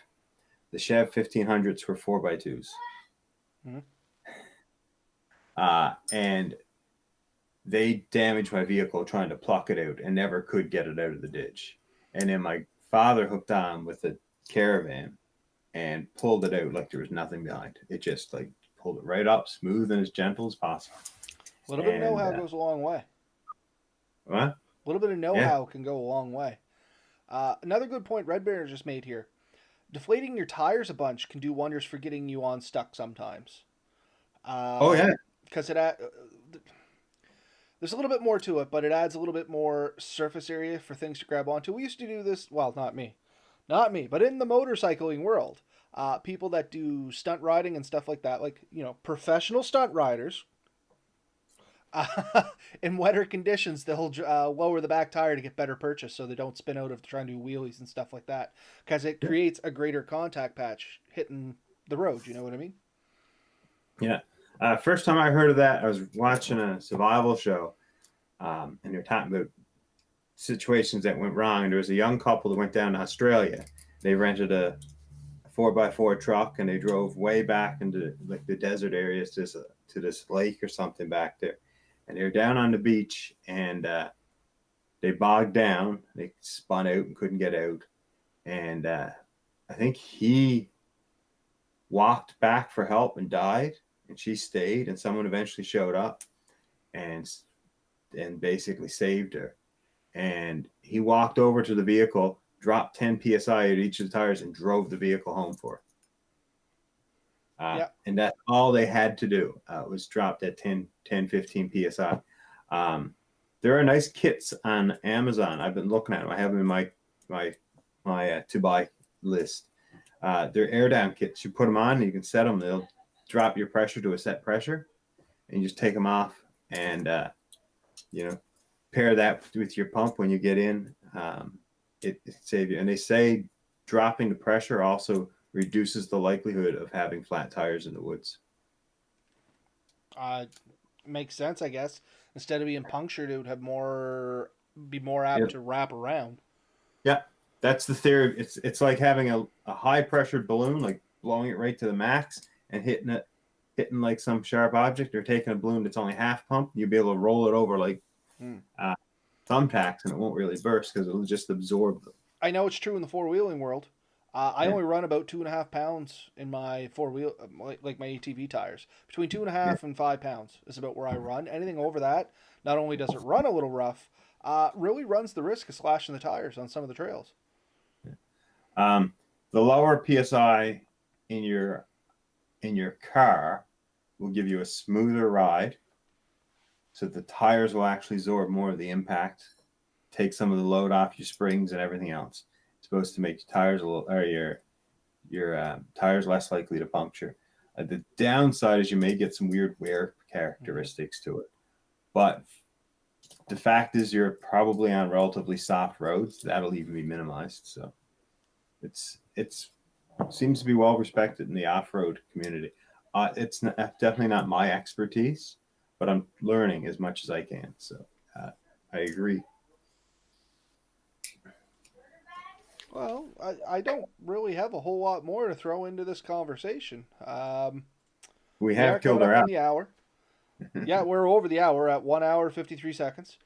The Chev 1500s were 4x2s. Mm. And they damaged my vehicle trying to pluck it out and never could get it out of the ditch. And then my father hooked on with a Caravan and pulled it out like there was nothing behind. It just like pulled it right up, smooth and as gentle as possible. A little bit of And know-how goes a long way. what? A little bit of Yeah, know-how can go a long way. Another good point Red Bear just made here. Deflating your tires a bunch can do wonders for getting you unstuck sometimes. oh yeah, Because there's a little bit more to it, but it adds a little bit more surface area for things to grab onto. We used to do this, well, not me, but in the motorcycling world, people that do stunt riding and stuff like that, like, professional stunt riders, in wetter conditions, they'll lower the back tire to get better purchase so they don't spin out of trying to do wheelies and stuff like that because it creates a greater contact patch hitting the road. You know what I mean? yeah. First time I heard of that, I was watching a survival show, and they were talking about situations that went wrong. And there was a young couple that went down to Australia. They rented a 4x4 truck and they drove way back into like the desert areas to this lake or something back there. And they were down on the beach, and they bogged down. They spun out and couldn't get out. And I think he walked back for help and died, and she stayed. And someone eventually showed up and basically saved her. And he walked over to the vehicle, dropped 10 psi at each of the tires, and drove the vehicle home for her. Yeah. And that's all they had to do was drop that 10, 15 psi. There are nice kits on Amazon. I've been looking at them. I have them in my to buy list. They're air down kits. You put them on, and you can set them. They'll drop your pressure to a set pressure, and you just take them off and pair that with your pump when you get in. It saves you. And they say dropping the pressure also reduces the likelihood of having flat tires in the woods. Uh, Makes sense, I guess. Instead of being punctured, it would be more Yeah, apt to wrap around. yeah, that's the theory. It's like having a high pressured balloon, like blowing it right to the max and hitting like some sharp object, or taking a balloon that's only half pumped. You'll be able to roll it over like Hmm. thumbtacks, and it won't really burst because it'll just absorb them. I know it's true in the four wheeling world. I Yeah. only run about 2.5 pounds in my four wheel, like my ATV tires. Between two and a Yeah. half and 5 pounds is about where I run. Anything over that, not only does it run a little rough, really runs the risk of slashing the tires on some of the trails. Um, the lower PSI in your car will give you a smoother ride, so the tires will actually absorb more of the impact, take some of the load off your springs and everything else. It's supposed to make your tires a little, or your tires less likely to puncture. The downside is you may get some weird wear characteristics to it, but the fact is you're probably on relatively soft roads. That'll even be minimized. So it's seems to be well respected in the off-road community. It's definitely not my expertise, but I'm learning as much as I can. So I agree. Well, I don't really have a whole lot more to throw into this conversation. We We are have coming killed our up on app. the hour. Yeah, we're over the hour at 1 hour 53 seconds.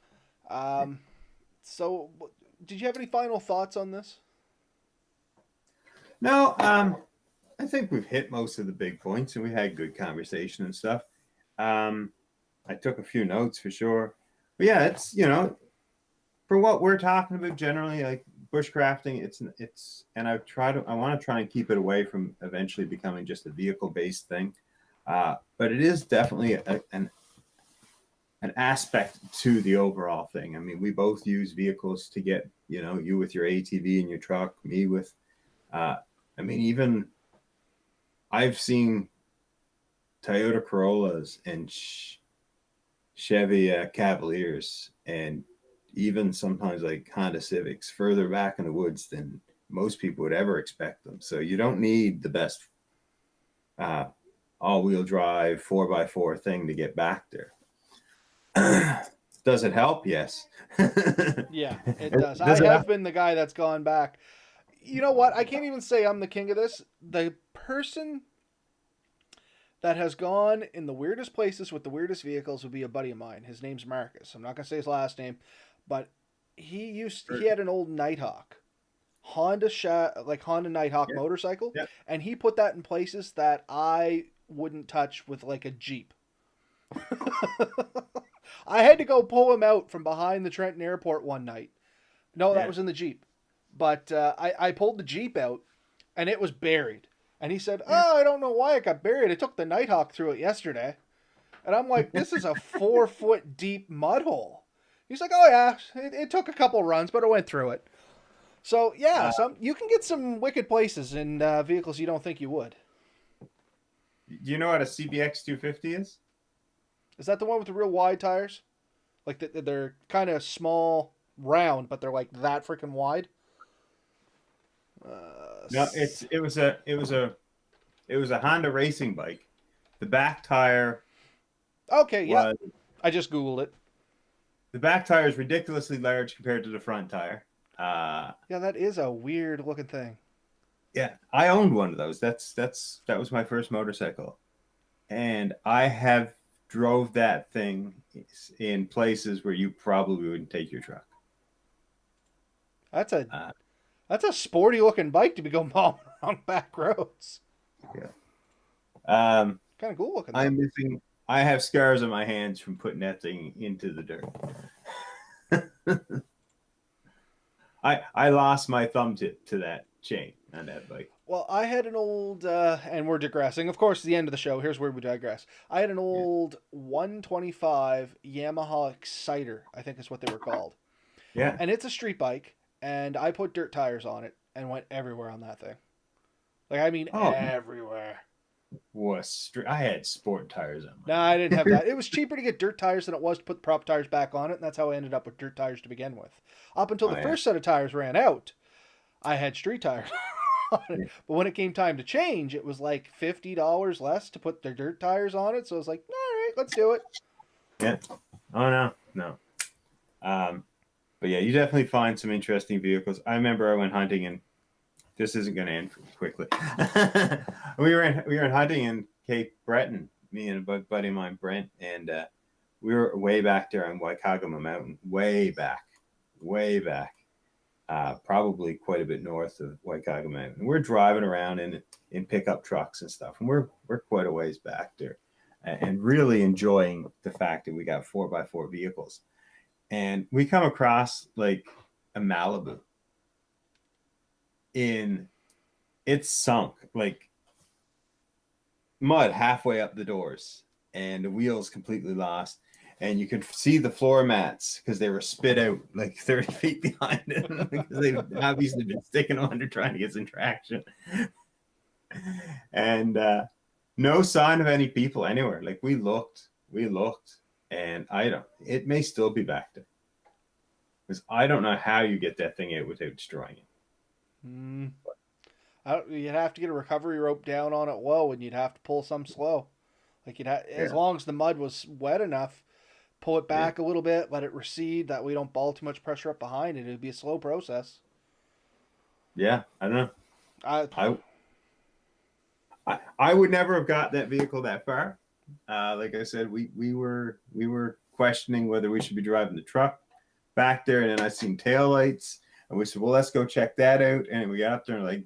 Um, so, did you have any final thoughts on this? No, I think we've hit most of the big points, and we had good conversation and stuff. I took a few notes for sure, but yeah, it's for what we're talking about generally, like bushcrafting, and I want to try and keep it away from eventually becoming just a vehicle based thing, but it is definitely an aspect to the overall thing. I mean, we both use vehicles to get you with your ATV and your truck, me with, I mean, even I've seen Toyota Corollas and Chevy Cavaliers, and even sometimes like Honda Civics further back in the woods than most people would ever expect them. So you don't need the best uh, all-wheel drive 4x4 thing to get back there. Does it help? Yes. Yeah, it does. I Does it have help? been the guy that's gone back. You know what? I can't even say I'm the king of this. The person that has gone in the weirdest places with the weirdest vehicles would be a buddy of mine. His name's Marcus. I'm not gonna say his last name, but he had an old Nighthawk, like Honda Nighthawk Yeah. motorcycle, Yeah. and he put that in places that I wouldn't touch with like a Jeep. I had to go pull him out from behind the Trenton Airport one night. No, that Yeah. was in the Jeep. But I pulled the Jeep out, and it was buried. And he said, Yeah. "Oh, I don't know why it got buried. I took the Nighthawk through it yesterday." And I'm like, "This is a 4 foot deep mud hole." He's like, "Oh yeah, it took a couple runs, but it went through it." So yeah, Uh, some you can get some wicked places in vehicles you don't think you would. do you know what a CBX 250 is? Is that the one with the real wide tires? Like they're kind of small, round, but they're like that freaking wide. No, it was a Honda racing bike. The back tire Okay, yep. was I just googled it. the back tire is ridiculously large compared to the front tire. Yeah, that is a weird looking thing. Yeah, I owned one of those. That was my first motorcycle, and I have drove that thing in places where you probably wouldn't take your truck. That's a Uh, that's a sporty looking bike to be going hauling on back roads. yeah. Um, Kind of cool looking though. I'm missing. I have scars on my hands from putting that thing into the dirt. I lost my thumb tip to that chain on that bike. Well, I had an old, and we're digressing. Of course, the end of the show. Here's where we digress. I had an Yeah. old 125 Yamaha Exciter, I think is what they were called, Yeah. and it's a street bike. And I put dirt tires on it and went everywhere on that thing. Like I mean, Oh, everywhere. I had sport tires on No, I didn't have that. It was cheaper to get dirt tires than it was to put the prop tires back on it, and that's how I ended up with dirt tires to begin with. Up until Oh the yeah. first set of tires ran out, I had street tires on it. Yeah. But when it came time to change, it was like $50 less to put the dirt tires on it. So I was like, all right, let's do it. Yeah. Oh no. Um, but yeah, you definitely find some interesting vehicles. I remember I went hunting, and this isn't going to end quickly. we were hunting in Cape Breton, me and a buddy of mine, Brent, and we were way back there on Waikagama Mountain, way back. probably quite a bit north of Waikaga Mountain. We're driving around in pickup trucks and stuff, and we're quite a ways back there, and really enjoying the fact that we got 4x4 vehicles, and we come across like a Malibu it's sunk like mud halfway up the doors, and the wheels completely lost. And you could see the floor mats because they were spit out like 30 feet behind it because they've obviously been sticking under trying to get some traction. And no sign of any people anywhere. Like we looked, and it may still be back there. Because I don't know how you get that thing out without destroying it. You'd have to get a recovery rope down on it low, and you'd have to pull some slow. Like as long as the mud was wet enough, pull it back a little bit, let it recede. That way, you don't ball too much pressure up behind it. It'd be a slow process. Yeah, I don't know. I would never have got that vehicle that far. Like I said, we were questioning whether we should be driving the truck back there, and then I seen taillights, and we said, well, let's go check that out. And we got up there and like,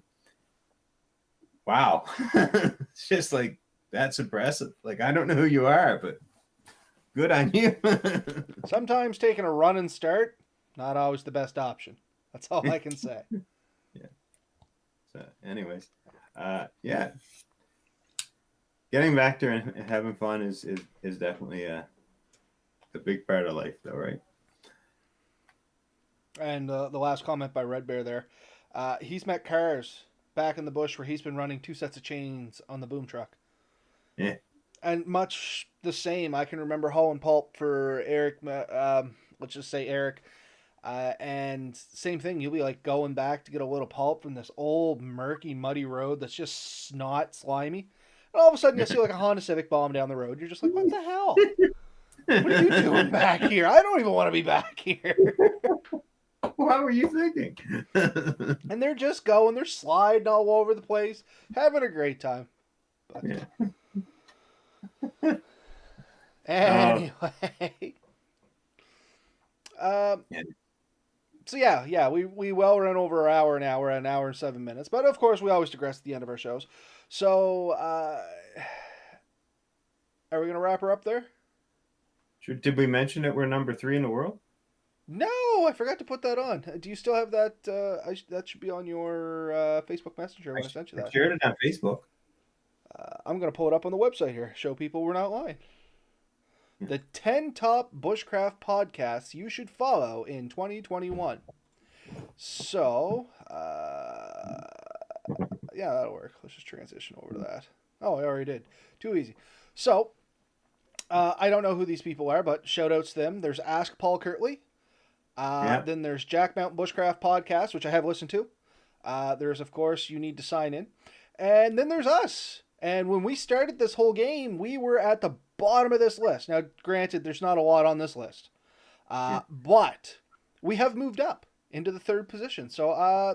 wow, it's just like, that's impressive. Like, I don't know who you are, but good on you. Sometimes taking a run and start, not always the best option. That's all I can say. Yeah. So anyways, yeah. Getting back there and having fun is definitely a big part of life, though, right? And the last comment by Red Bear there, he's met cars back in the bush where he's been running 2 sets of chains on the boom truck. Yeah. And much the same, I can remember hauling pulp for Eric, let's just say Eric, and same thing, you'll be like going back to get a little pulp from this old murky muddy road that's just snot slimy. And all of a sudden you see like a Honda Civic bomb down the road. You're just like, what the hell? What are you doing back here? I don't even want to be back here. What were you thinking? And they're just going, they're sliding all over the place, having a great time. But, yeah. Anyway. So yeah, we well ran over an hour and 7 minutes. But of course, we always digress at the end of our shows. So, are we going to wrap her up there? Sure. Did we mention that we're number 3 in the world? No, I forgot to put that on. Do you still have that? That should be on your Facebook Messenger when I sent you that. I shared it on Facebook. I'm going to pull it up on the website here. Show people we're not lying. The 10 top bushcraft podcasts you should follow in 2021. So, yeah, that'll work. Let's just transition over to that. Oh, I already did. Too easy. So, I don't know who these people are, but shout outs to them. There's Ask Paul Kirtley. Then there's Jack Mountain Bushcraft Podcast, which I have listened to. There's, of course, You Need to Sign In. And then there's us. And when we started this whole game, we were at the bottom of this list. Now, granted, there's not a lot on this list. But we have moved up into the 3rd position. So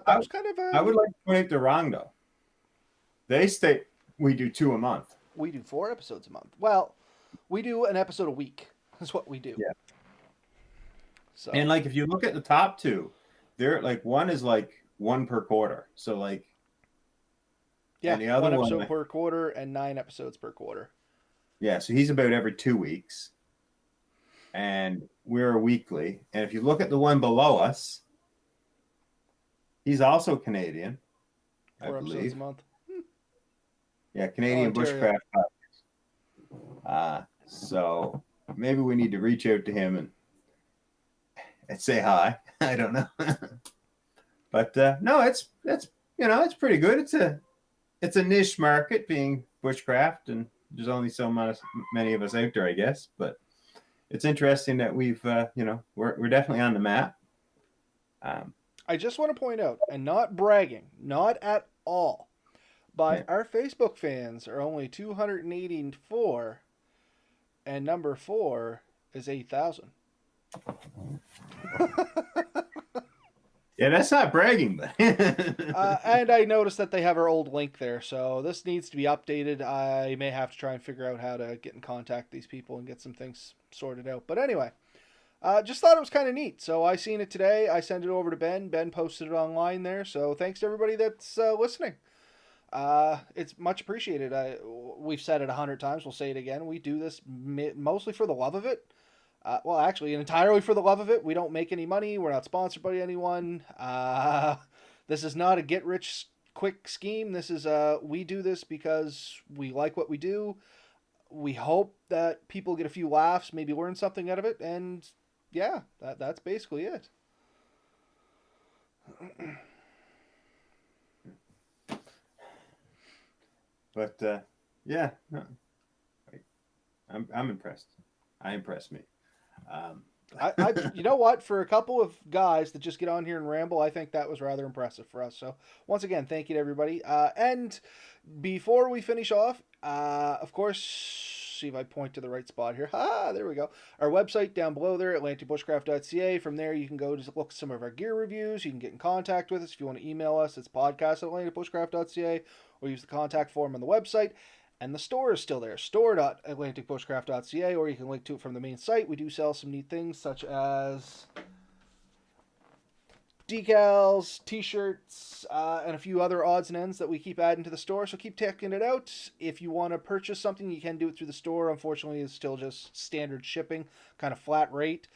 that was kind of a... I would like to point out the wrong, though. They state we do 2 a month. We do 4 episodes a month. Well, we do an episode a week. That's what we do. Yeah. So. And like if you look at the top 2, they're like one is like 1 per quarter. So like yeah, and the other 1 episode per quarter and 9 episodes per quarter. Yeah, so he's about every 2 weeks. And we're weekly. And if you look at the one below us, he's also Canadian. 4 episodes a month. Yeah, Canadian Bushcraft Podcasts. So maybe we need to reach out to him and say hi. I don't know. But no, it's it's pretty good. It's a niche market being bushcraft, and there's only so many of us out there, I guess. But it's interesting that we've we're definitely on the map. I just want to point out, and not bragging, not at all, but our Facebook fans are only 284, and number 4 is 8,000. Yeah, that's not bragging, but and I noticed that they have our old link there, so this needs to be updated. I may have to try and figure out how to get in contact with these people and get some things sorted out. But anyway, Just thought it was kind of neat. So I seen it today. I sent it over to Ben. Ben posted it online there. So thanks to everybody that's listening. It's much appreciated. We've said it 100 times. We'll say it again. We do this mostly for the love of it. Well, actually, entirely for the love of it. We don't make any money. We're not sponsored by anyone. This is not a get rich quick scheme. This is we do this because we like what we do. We hope that people get a few laughs, maybe learn something out of it, and yeah, that's basically it. But yeah, no, I'm impressed. I impressed me. You know what? For a couple of guys that just get on here and ramble, I think that was rather impressive for us. So once again, thank you to everybody. And before we finish off, of course, see if I point to the right spot here. There we go. Our website down below there, atlanticbushcraft.ca. From there, you can go to look at some of our gear reviews. You can get in contact with us if you want to email us. It's podcast@atlanticbushcraft.ca, or use the contact form on the website. And the store is still there, store.atlanticbushcraft.ca, or you can link to it from the main site. We do sell some neat things such as decals, t-shirts, and a few other odds and ends that we keep adding to the store. So keep checking it out. If you want to purchase something, you can do it through the store. Unfortunately, it's still just standard shipping, kind of flat rate.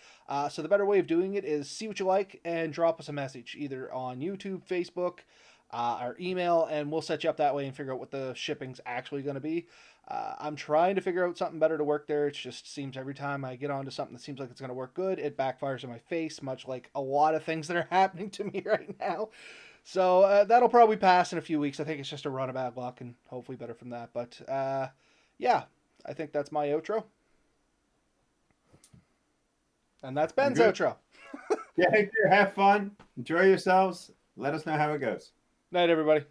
So the better way of doing it is see what you like and drop us a message, either on YouTube, Facebook, our email, and we'll set you up that way and figure out what the shipping's actually going to be. I'm trying to figure out something better to work there. It just seems every time I get onto something that seems like it's going to work good, it backfires in my face, much like a lot of things that are happening to me right now. So that'll probably pass in a few weeks. I think it's just a run of bad luck and hopefully better from that. But yeah, I think that's my outro. And that's Ben's outro. Yeah, have fun. Enjoy yourselves. Let us know how it goes. Night, everybody.